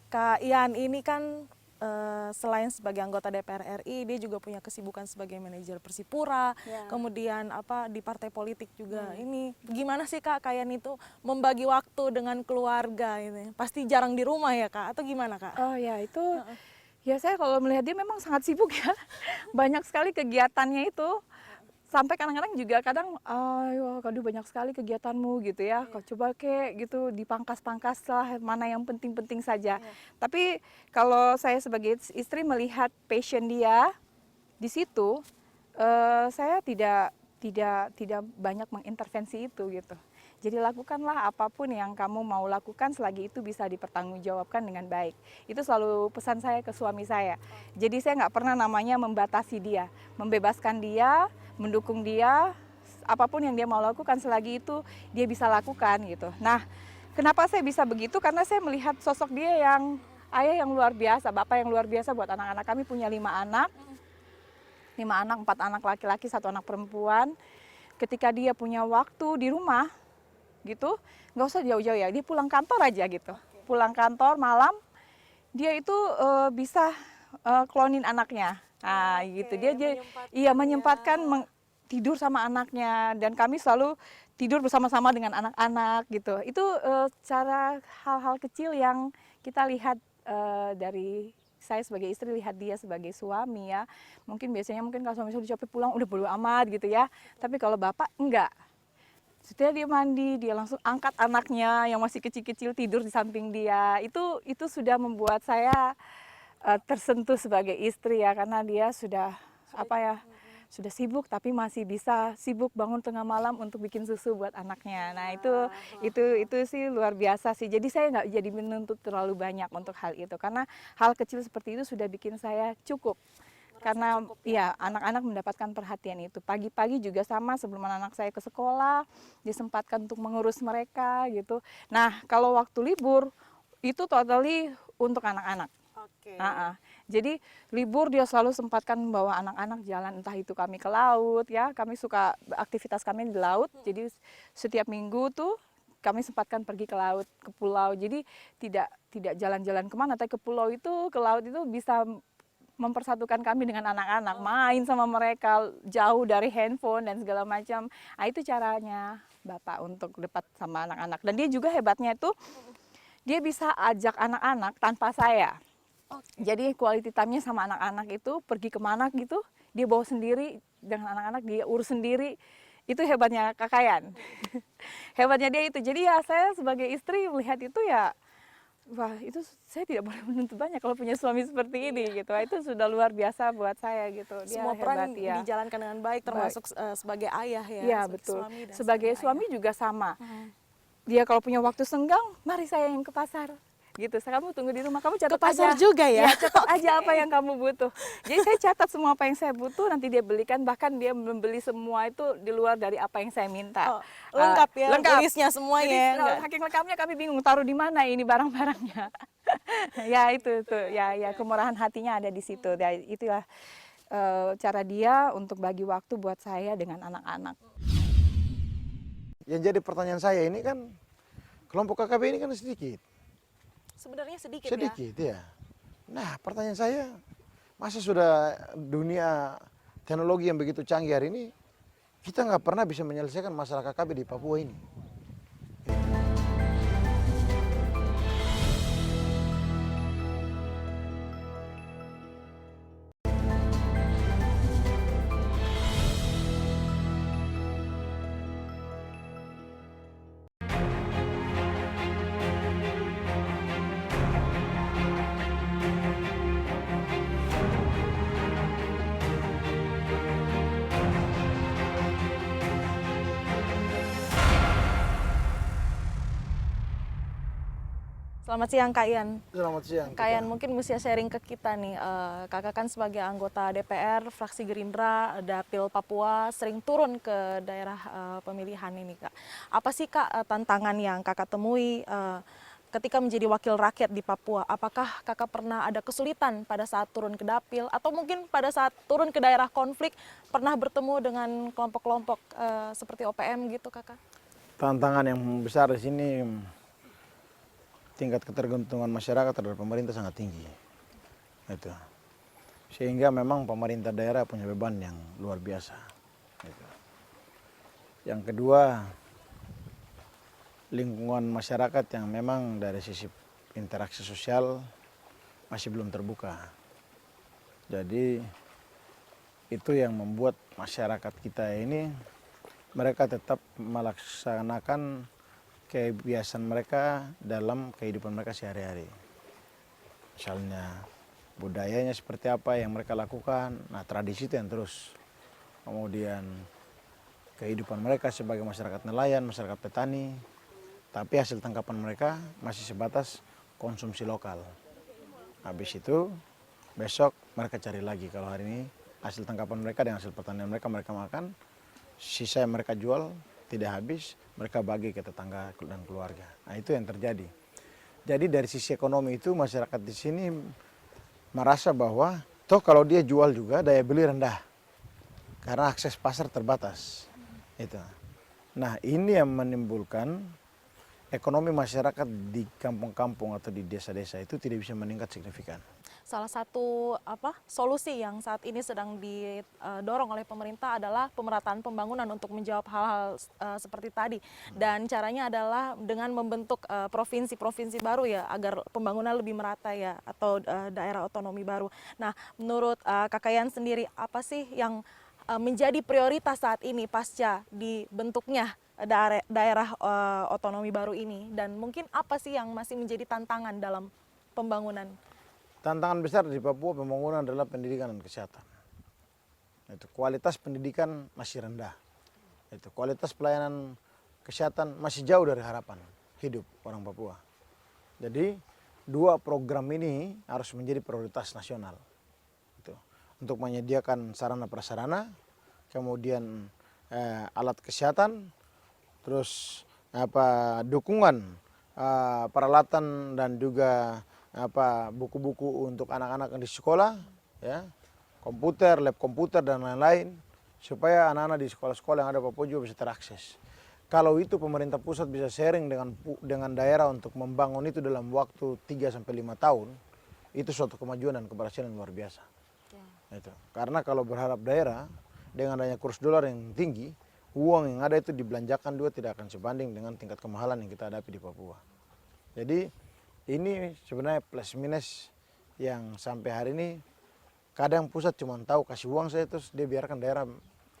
Kak Ian ini kan selain sebagai anggota DPR RI, dia juga punya kesibukan sebagai manajer Persipura, kemudian di partai politik juga. Ini gimana sih Kak Ian itu membagi waktu dengan keluarga ini? Pasti jarang di rumah ya Kak, atau gimana Kak? Oh ya, itu ya saya kalau melihat dia memang sangat sibuk ya. Banyak sekali kegiatannya itu. Sampai kadang-kadang juga aduh banyak sekali kegiatanmu gitu ya, kau coba gitu dipangkas-pangkas lah, mana yang penting-penting saja. Tapi kalau saya sebagai istri melihat passion dia di situ, saya tidak banyak mengintervensi itu gitu. Jadi lakukanlah apapun yang kamu mau lakukan selagi itu bisa dipertanggungjawabkan dengan baik. Itu selalu pesan saya ke suami saya. Jadi saya nggak pernah namanya membatasi dia, membebaskan dia, mendukung dia, apapun yang dia mau lakukan selagi itu dia bisa lakukan gitu. Nah, kenapa saya bisa begitu? Karena saya melihat sosok dia yang ayah yang luar biasa, bapak yang luar biasa buat anak-anak kami. Punya 5 anak, 4 anak laki-laki, 1 anak perempuan. Ketika dia punya waktu di rumah gitu, nggak usah jauh-jauh ya, dia pulang kantor aja gitu. Pulang kantor malam, dia itu bisa klonin anaknya. Nah, gitu. Dia menyempatkan tidur sama anaknya, dan kami selalu tidur bersama-sama dengan anak-anak gitu. Itu cara hal-hal kecil yang kita lihat dari saya sebagai istri, lihat dia sebagai suami ya. Mungkin kalau suami sudah capek pulang udah bodo amat gitu ya. Tapi kalau bapak enggak. Setelah dia mandi, dia langsung angkat anaknya yang masih kecil-kecil tidur di samping dia. Itu sudah membuat saya tersentuh sebagai istri ya, karena dia sudah sibuk tapi masih bisa sibuk bangun tengah malam untuk bikin susu buat anaknya. Nah, itu sih luar biasa sih. Jadi saya nggak jadi menuntut terlalu banyak untuk hal itu, karena hal kecil seperti itu sudah bikin saya cukup. Karena ya anak-anak mendapatkan perhatian itu. Pagi-pagi juga sama, sebelum anak saya ke sekolah disempatkan untuk mengurus mereka gitu. Nah, kalau waktu libur itu totally untuk anak-anak. Jadi libur dia selalu sempatkan membawa anak-anak jalan, entah itu kami ke laut ya, kami suka aktivitas kami di laut. Jadi setiap minggu tuh kami sempatkan pergi ke laut, ke pulau. Jadi tidak jalan-jalan kemana, tapi ke laut itu bisa mempersatukan kami dengan anak-anak, main sama mereka jauh dari handphone dan segala macam. Nah, itu caranya Bapak untuk dekat sama anak-anak. Dan dia juga hebatnya itu dia bisa ajak anak-anak tanpa saya. Jadi quality time-nya sama anak-anak itu pergi kemana gitu, dia bawa sendiri dengan anak-anak, dia urus sendiri. Itu hebatnya Kakak Ian. Hebatnya dia itu. Jadi ya saya sebagai istri melihat itu ya, wah itu saya tidak boleh menuntut banyak kalau punya suami seperti ini gitu. Itu sudah luar biasa buat saya gitu. Dia semua peran hebat, ya. dijalankan dengan baik, termasuk sebagai ayah ya. Iya betul. Sebagai suami juga sama. dia kalau punya waktu senggang, mari saya yang ke pasar. Gitu, kamu tunggu di rumah, kamu catat Ke pasar aja. juga ya? Catat aja apa yang kamu butuh. Jadi saya catat semua apa yang saya butuh, nanti dia belikan, bahkan dia membeli semua itu di luar dari apa yang saya minta. Oh, lengkap ya, lengkap. listnya semuanya Jadi ya, kalau enggak? saking lengkapnya kami bingung taruh di mana ini barang-barangnya. Ya itu ya kemurahan hatinya ada di situ. Ya, itulah cara dia untuk bagi waktu buat saya dengan anak-anak. Yang jadi pertanyaan saya ini kan, kelompok KKB ini kan sedikit. Sebenarnya sedikit ya. Sedikit ya. Nah, pertanyaan saya, masa sudah dunia teknologi yang begitu canggih hari ini, kita nggak pernah bisa menyelesaikan masalah KKB di Papua ini. Selamat siang Kak Ian. Selamat siang. Kak Ian mungkin mesti sharing ke kita nih, kakak kan sebagai anggota DPR, fraksi Gerindra, Dapil Papua, sering turun ke daerah pemilihan ini Kak. Apa sih Kak tantangan yang kakak temui ketika menjadi wakil rakyat di Papua? Apakah kakak pernah ada kesulitan pada saat turun ke Dapil? Atau mungkin pada saat turun ke daerah konflik, pernah bertemu dengan kelompok-kelompok seperti OPM gitu kakak? Tantangan yang besar di sini, tingkat ketergantungan masyarakat terhadap pemerintah sangat tinggi. Itu. Sehingga memang pemerintah daerah punya beban yang luar biasa. Itu. Yang kedua, lingkungan masyarakat yang memang dari sisi interaksi sosial masih belum terbuka. Jadi itu yang membuat masyarakat kita ini, mereka tetap melaksanakan kebiasaan mereka dalam kehidupan mereka sehari-hari. Misalnya budayanya seperti apa yang mereka lakukan, nah tradisi itu yang terus. Kemudian kehidupan mereka sebagai masyarakat nelayan, masyarakat petani, tapi hasil tangkapan mereka masih sebatas konsumsi lokal. Habis itu besok mereka cari lagi, kalau hari ini hasil tangkapan mereka dengan hasil pertanian mereka makan, sisa yang mereka jual tidak habis, mereka bagi ke tetangga dan keluarga. Nah itu yang terjadi. Jadi dari sisi ekonomi itu masyarakat di sini merasa bahwa toh kalau dia jual juga daya beli rendah karena akses pasar terbatas. Itu. Nah ini yang menimbulkan ekonomi masyarakat di kampung-kampung atau di desa-desa itu tidak bisa meningkat signifikan. Salah satu solusi yang saat ini sedang didorong oleh pemerintah adalah pemerataan pembangunan untuk menjawab hal-hal seperti tadi. Dan caranya adalah dengan membentuk provinsi-provinsi baru ya, agar pembangunan lebih merata ya, atau daerah otonomi baru. Nah, menurut Kakak Ian sendiri, apa sih yang menjadi prioritas saat ini pasca dibentuknya daerah otonomi baru ini, dan mungkin apa sih yang masih menjadi tantangan dalam pembangunan? Tantangan besar di Papua pembangunan adalah pendidikan dan kesehatan. Itu kualitas pendidikan masih rendah. Itu kualitas pelayanan kesehatan masih jauh dari harapan hidup orang Papua. Jadi dua program ini harus menjadi prioritas nasional. Itu untuk menyediakan sarana prasarana, kemudian alat kesehatan, terus dukungan peralatan dan juga buku-buku untuk anak-anak di sekolah, ya, komputer, lab komputer dan lain-lain, supaya anak-anak di sekolah-sekolah yang ada Papua juga bisa terakses. Kalau itu pemerintah pusat bisa sharing dengan daerah untuk membangun itu dalam waktu 3-5 tahun, itu suatu kemajuan dan keberhasilan luar biasa. Ya. Itu. Karena kalau berharap daerah dengan adanya kurs dolar yang tinggi, uang yang ada itu dibelanjakan juga tidak akan sebanding dengan tingkat kemahalan yang kita hadapi di Papua. Jadi ini sebenarnya plus minus yang sampai hari ini kadang pusat cuma tahu kasih uang saya terus dia biarkan daerah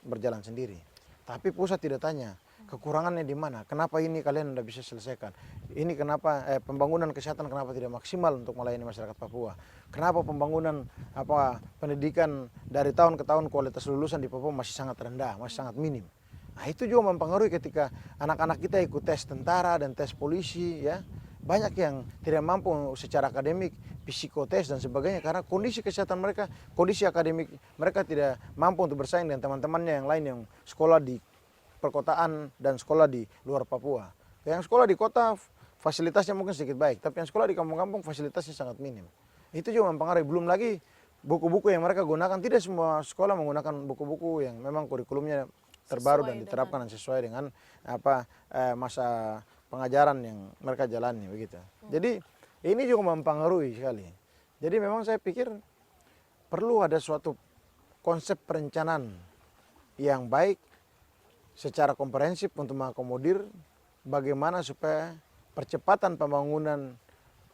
berjalan sendiri. Tapi pusat tidak tanya kekurangannya di mana, kenapa ini kalian tidak bisa selesaikan. Ini kenapa pembangunan kesehatan kenapa tidak maksimal untuk melayani masyarakat Papua. Kenapa pembangunan pendidikan dari tahun ke tahun kualitas lulusan di Papua masih sangat rendah, masih sangat minim. Nah, itu juga mempengaruhi ketika anak-anak kita ikut tes tentara dan tes polisi ya. Banyak yang tidak mampu secara akademik, psikotes dan sebagainya karena kondisi kesehatan mereka, kondisi akademik mereka tidak mampu untuk bersaing dengan teman-temannya yang lain yang sekolah di perkotaan dan sekolah di luar Papua. Yang sekolah di kota fasilitasnya mungkin sedikit baik, tapi yang sekolah di kampung-kampung fasilitasnya sangat minim. Itu juga mempengaruhi, belum lagi buku-buku yang mereka gunakan, tidak semua sekolah menggunakan buku-buku yang memang kurikulumnya terbaru dan diterapkan dan sesuai dengan masa pengajaran yang mereka jalani begitu. Jadi ini juga mempengaruhi sekali. Jadi memang saya pikir perlu ada suatu konsep perencanaan yang baik secara komprehensif untuk mengakomodir bagaimana supaya percepatan pembangunan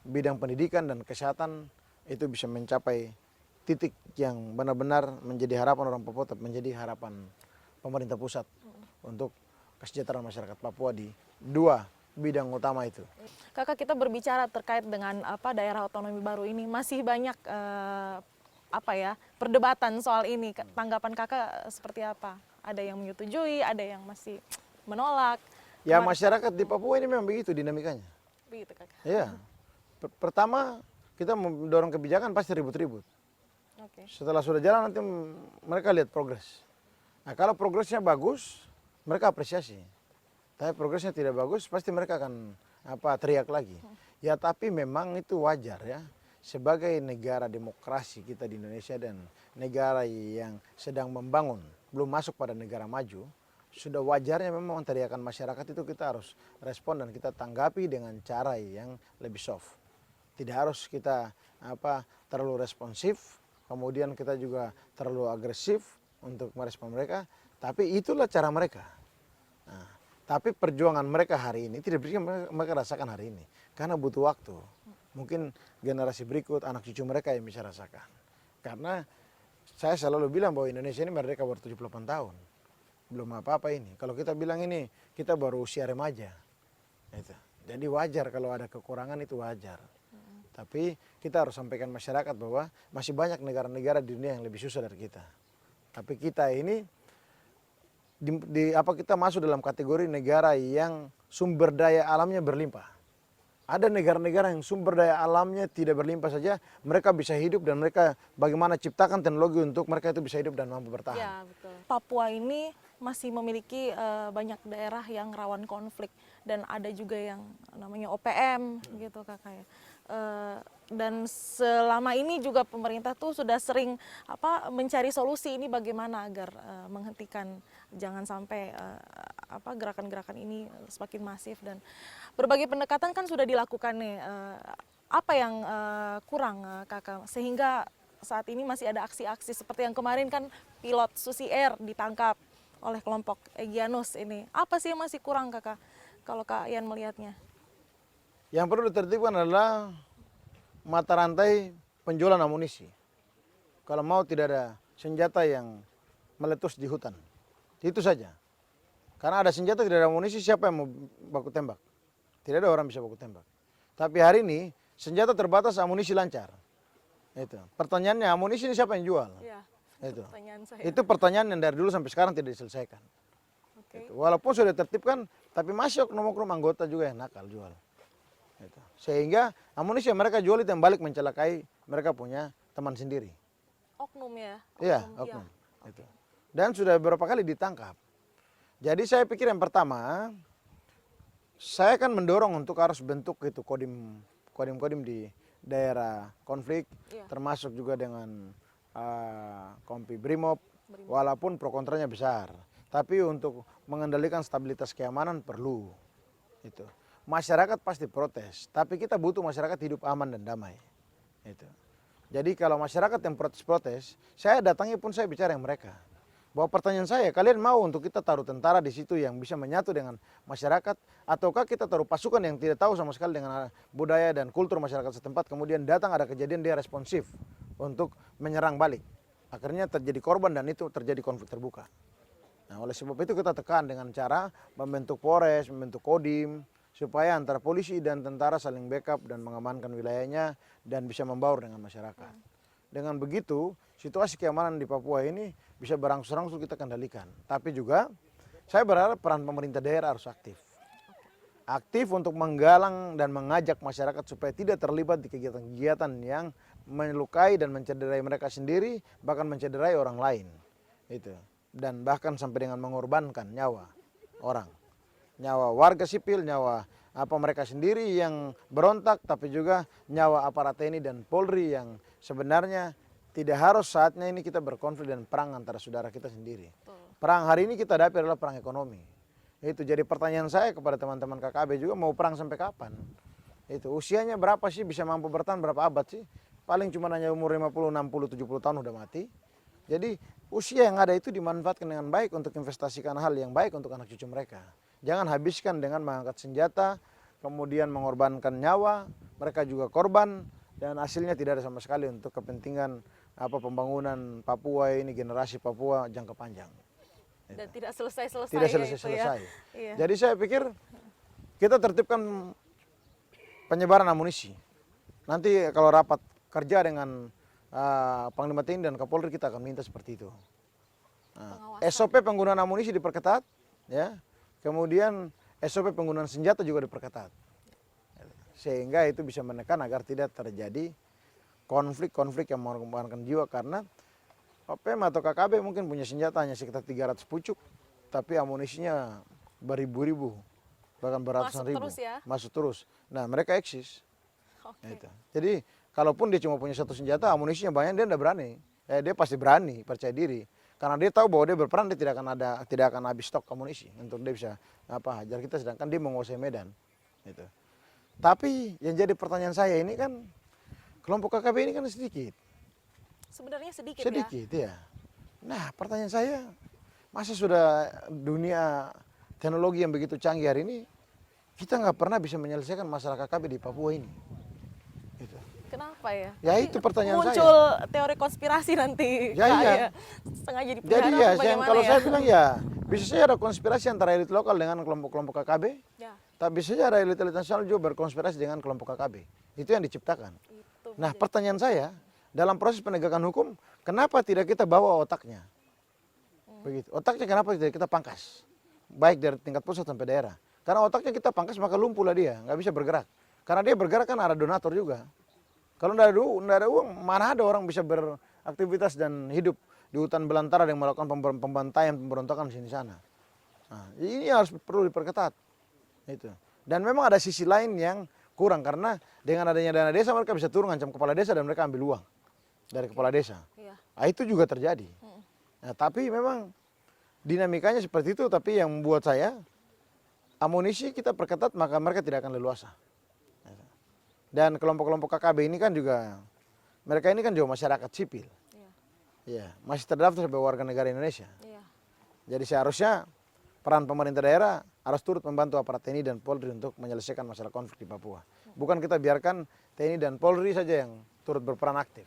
bidang pendidikan dan kesehatan itu bisa mencapai titik yang benar-benar menjadi harapan orang Papua, tapi menjadi harapan pemerintah pusat untuk kesejahteraan masyarakat Papua di dua bidang utama itu. Kakak, kita berbicara terkait dengan daerah otonomi baru ini, masih banyak perdebatan soal ini. Tanggapan kakak seperti apa? Ada yang menyetujui, ada yang masih menolak. Ya, masyarakat di Papua ini memang begitu dinamikanya. Begitu, kakak. Iya. Pertama kita mendorong kebijakan pasti ribut-ribut. Oke. Setelah sudah jalan nanti mereka lihat progres. Nah, kalau progresnya bagus, mereka apresiasi. Tapi progresnya tidak bagus, pasti mereka akan teriak lagi. Ya, tapi memang itu wajar ya. Sebagai negara demokrasi kita di Indonesia dan negara yang sedang membangun, belum masuk pada negara maju, sudah wajarnya memang teriakan masyarakat itu kita harus respon dan kita tanggapi dengan cara yang lebih soft. Tidak harus kita terlalu responsif, kemudian kita juga terlalu agresif untuk merespon mereka, tapi itulah cara mereka. Nah, tapi perjuangan mereka hari ini tidak bisa mereka rasakan hari ini, karena butuh waktu. Mungkin generasi berikut, anak cucu mereka yang bisa rasakan. Karena saya selalu bilang bahwa Indonesia ini merdeka baru 78 tahun. Belum apa-apa ini. Kalau kita bilang ini, kita baru usia remaja. Itu. Jadi wajar kalau ada kekurangan, itu wajar. Tapi kita harus sampaikan masyarakat bahwa masih banyak negara-negara di dunia yang lebih susah dari kita. Tapi kita ini kita masuk dalam kategori negara yang sumber daya alamnya berlimpah. Ada negara-negara yang sumber daya alamnya tidak berlimpah saja, mereka bisa hidup dan mereka bagaimana ciptakan teknologi untuk mereka itu bisa hidup dan mampu bertahan. Ya, betul. Papua ini masih memiliki banyak daerah yang rawan konflik dan ada juga yang namanya OPM gitu, kakak ya. Dan selama ini juga pemerintah tuh sudah sering mencari solusi ini bagaimana agar menghentikan jangan sampai gerakan-gerakan ini semakin masif, dan berbagai pendekatan kan sudah dilakukan nih. Apa yang kurang, kakak, sehingga saat ini masih ada aksi-aksi seperti yang kemarin kan pilot Susi Air ditangkap oleh kelompok Egyanus ini. Apa sih yang masih kurang, kakak, kalau Kak Ian melihatnya? Yang perlu ditertibkan adalah mata rantai penjualan amunisi. Kalau mau tidak ada senjata yang meletus di hutan. Itu saja. Karena ada senjata tidak ada amunisi, siapa yang mau baku tembak? Tidak ada orang bisa baku tembak. Tapi hari ini senjata terbatas, amunisi lancar. Itu. Pertanyaannya, amunisi ini siapa yang jual? Ya, itu. Pertanyaan saya. Itu pertanyaan yang dari dulu sampai sekarang tidak diselesaikan. Okay. Walaupun sudah ditertibkan, tapi masih oknum-oknum anggota juga yang nakal jual. Itu. Sehingga amunisi yang mereka jual itu yang balik mencelakai mereka punya teman sendiri. Oknum ya? Iya, oknum. Ya. Itu. Dan sudah beberapa kali ditangkap. Jadi saya pikir yang pertama, saya akan mendorong untuk harus bentuk itu kodim di daerah konflik, ya. Termasuk juga dengan Kompi Brimob, walaupun pro kontranya besar. Tapi untuk mengendalikan stabilitas keamanan perlu. Itu. Masyarakat pasti protes, tapi kita butuh masyarakat hidup aman dan damai. Itu. Jadi kalau masyarakat yang protes-protes, saya datangi pun saya bicara yang mereka. Bahwa pertanyaan saya, kalian mau untuk kita taruh tentara di situ yang bisa menyatu dengan masyarakat, ataukah kita taruh pasukan yang tidak tahu sama sekali dengan budaya dan kultur masyarakat setempat, kemudian datang ada kejadian dia responsif untuk menyerang balik. Akhirnya terjadi korban dan itu terjadi konflik terbuka. Nah, oleh sebab itu kita tekan dengan cara membentuk Polres, membentuk Kodim, supaya antara polisi dan tentara saling backup dan mengamankan wilayahnya dan bisa membaur dengan masyarakat. Dengan begitu, situasi keamanan di Papua ini bisa berangsur-angsur kita kendalikan. Tapi juga Saya berharap peran pemerintah daerah harus aktif. Aktif untuk menggalang dan mengajak masyarakat supaya tidak terlibat di kegiatan-kegiatan yang melukai dan mencederai mereka sendiri, bahkan mencederai orang lain. Itu. Dan bahkan sampai dengan mengorbankan nyawa orang. Nyawa warga sipil, nyawa mereka sendiri yang berontak, tapi juga nyawa aparat TNI dan Polri yang sebenarnya tidak harus saatnya ini kita berkonflik dan perang antara saudara kita sendiri. Perang hari ini kita hadapi adalah perang ekonomi. Itu jadi pertanyaan saya kepada teman-teman KKB juga, mau perang sampai kapan? Itu usianya berapa sih bisa mampu bertahan berapa abad sih? Paling cuma hanya umur 50, 60, 70 tahun udah mati. Jadi usia yang ada itu dimanfaatkan dengan baik untuk investasikan hal yang baik untuk anak cucu mereka. Jangan habiskan dengan mengangkat senjata, kemudian mengorbankan nyawa, mereka juga korban, dan hasilnya tidak ada sama sekali untuk kepentingan pembangunan Papua ini, generasi Papua jangka panjang. Dan tidak selesai-selesai. Tidak selesai-selesai. Iya. Jadi saya pikir kita tertibkan penyebaran amunisi. Nanti kalau rapat kerja dengan Panglima TNI dan Kapolri kita akan minta seperti itu. SOP penggunaan amunisi diperketat, ya. Kemudian SOP penggunaan senjata juga diperketat. Sehingga itu bisa menekan agar tidak terjadi konflik-konflik yang mengorbankan jiwa, karena OPM atau KKB mungkin punya senjata hanya sekitar 300 pucuk, tapi amunisinya beribu-ribu, bahkan beratusan ribu. Terus ya? Masuk terus. Nah, mereka eksis. Oke. Jadi kalaupun dia cuma punya satu senjata, amunisinya banyak, dia tidak berani. Dia pasti berani, percaya diri. Karena dia tahu bahwa dia berperan, dia tidak akan habis stok amunisi untuk dia bisa hajar kita, sedangkan dia menguasai medan. Gitu. Tapi yang jadi pertanyaan saya ini kan, kelompok KKB ini kan sedikit. Sebenarnya sedikit ya. Nah, pertanyaan saya, masa sudah dunia teknologi yang begitu canggih hari ini, kita nggak pernah bisa menyelesaikan masalah KKB di Papua ini? Gitu. Kenapa ya? Ya itu pertanyaan muncul saya. teori konspirasi nanti. Ya, iya. Sengaja Jadi dipelihara ya, kalau saya bilang ya, bisa saja ada konspirasi antara elit lokal dengan kelompok-kelompok KKB. Ya. Tapi bisa saja ada elit-elit nasional juga berkonspirasi dengan kelompok KKB. Itu yang diciptakan. Nah, pertanyaan saya, dalam proses penegakan hukum, kenapa tidak kita bawa otaknya? Begitu. Otaknya kenapa tidak kita pangkas? Baik dari tingkat pusat sampai daerah. Karena otaknya kita pangkas, maka lumpuhlah dia, nggak bisa bergerak. Karena dia bergerak kan ada donatur juga. Kalau nggak ada uang, mana ada orang bisa beraktivitas dan hidup di hutan belantara yang melakukan pembantaian, pemberontakan di sini sana. Nah, ini harus perlu diperketat. Itu. Dan memang ada sisi lain yang kurang, karena dengan adanya dana desa mereka bisa turun ngancam kepala desa dan mereka ambil uang dari kepala desa. Iya. Nah, itu juga terjadi. Nah, tapi memang dinamikanya seperti itu, tapi yang membuat saya amunisi kita perketat maka mereka tidak akan leluasa. Dan kelompok-kelompok KKB ini kan juga, mereka ini kan juga masyarakat sipil. Iya, masih terdaftar sebagai warga negara Indonesia. Iya. Jadi seharusnya peran pemerintah daerah harus turut membantu aparat TNI dan Polri untuk menyelesaikan masalah konflik di Papua. Bukan kita biarkan TNI dan Polri saja yang turut berperan aktif.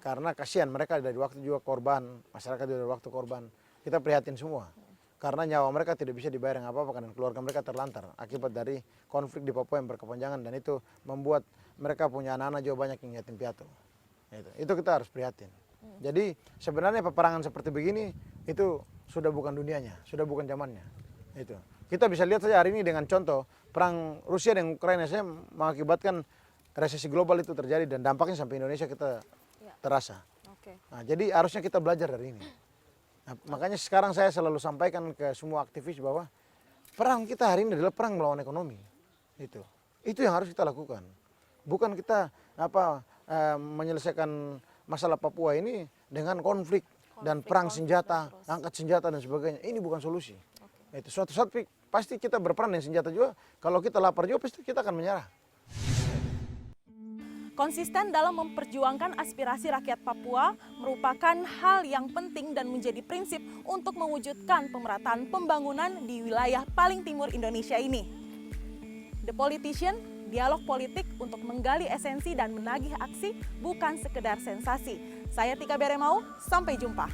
Karena kasihan mereka dari waktu juga korban, masyarakat dari waktu korban. Kita prihatin semua. Karena nyawa mereka tidak bisa dibayar yang apa-apa, dan keluarga mereka terlantar akibat dari konflik di Papua yang berkepanjangan, dan itu membuat mereka punya anak-anak juga banyak yang yatim piatu. Itu kita harus prihatin. Jadi sebenarnya peperangan seperti begini itu sudah bukan dunianya, sudah bukan zamannya. Itu. Kita bisa lihat saja hari ini dengan contoh perang Rusia dan Ukraina saja mengakibatkan resesi global itu terjadi, dan dampaknya sampai Indonesia kita terasa. Nah, jadi harusnya kita belajar dari ini. Nah, makanya sekarang saya selalu sampaikan ke semua aktivis bahwa perang kita hari ini adalah perang melawan ekonomi. Itu yang harus kita lakukan. Bukan kita menyelesaikan masalah Papua ini dengan konflik dan perang senjata, angkat senjata dan sebagainya. Ini bukan solusi. Itu suatu saat pasti kita berperan dengan senjata juga. Kalau kita lapar juga pasti kita akan menyerah. Konsisten dalam memperjuangkan aspirasi rakyat Papua merupakan hal yang penting dan menjadi prinsip untuk mewujudkan pemerataan pembangunan di wilayah paling timur Indonesia ini. The Politician, dialog politik untuk menggali esensi dan menagih aksi, bukan sekedar sensasi. Saya Tika Beremau, sampai jumpa.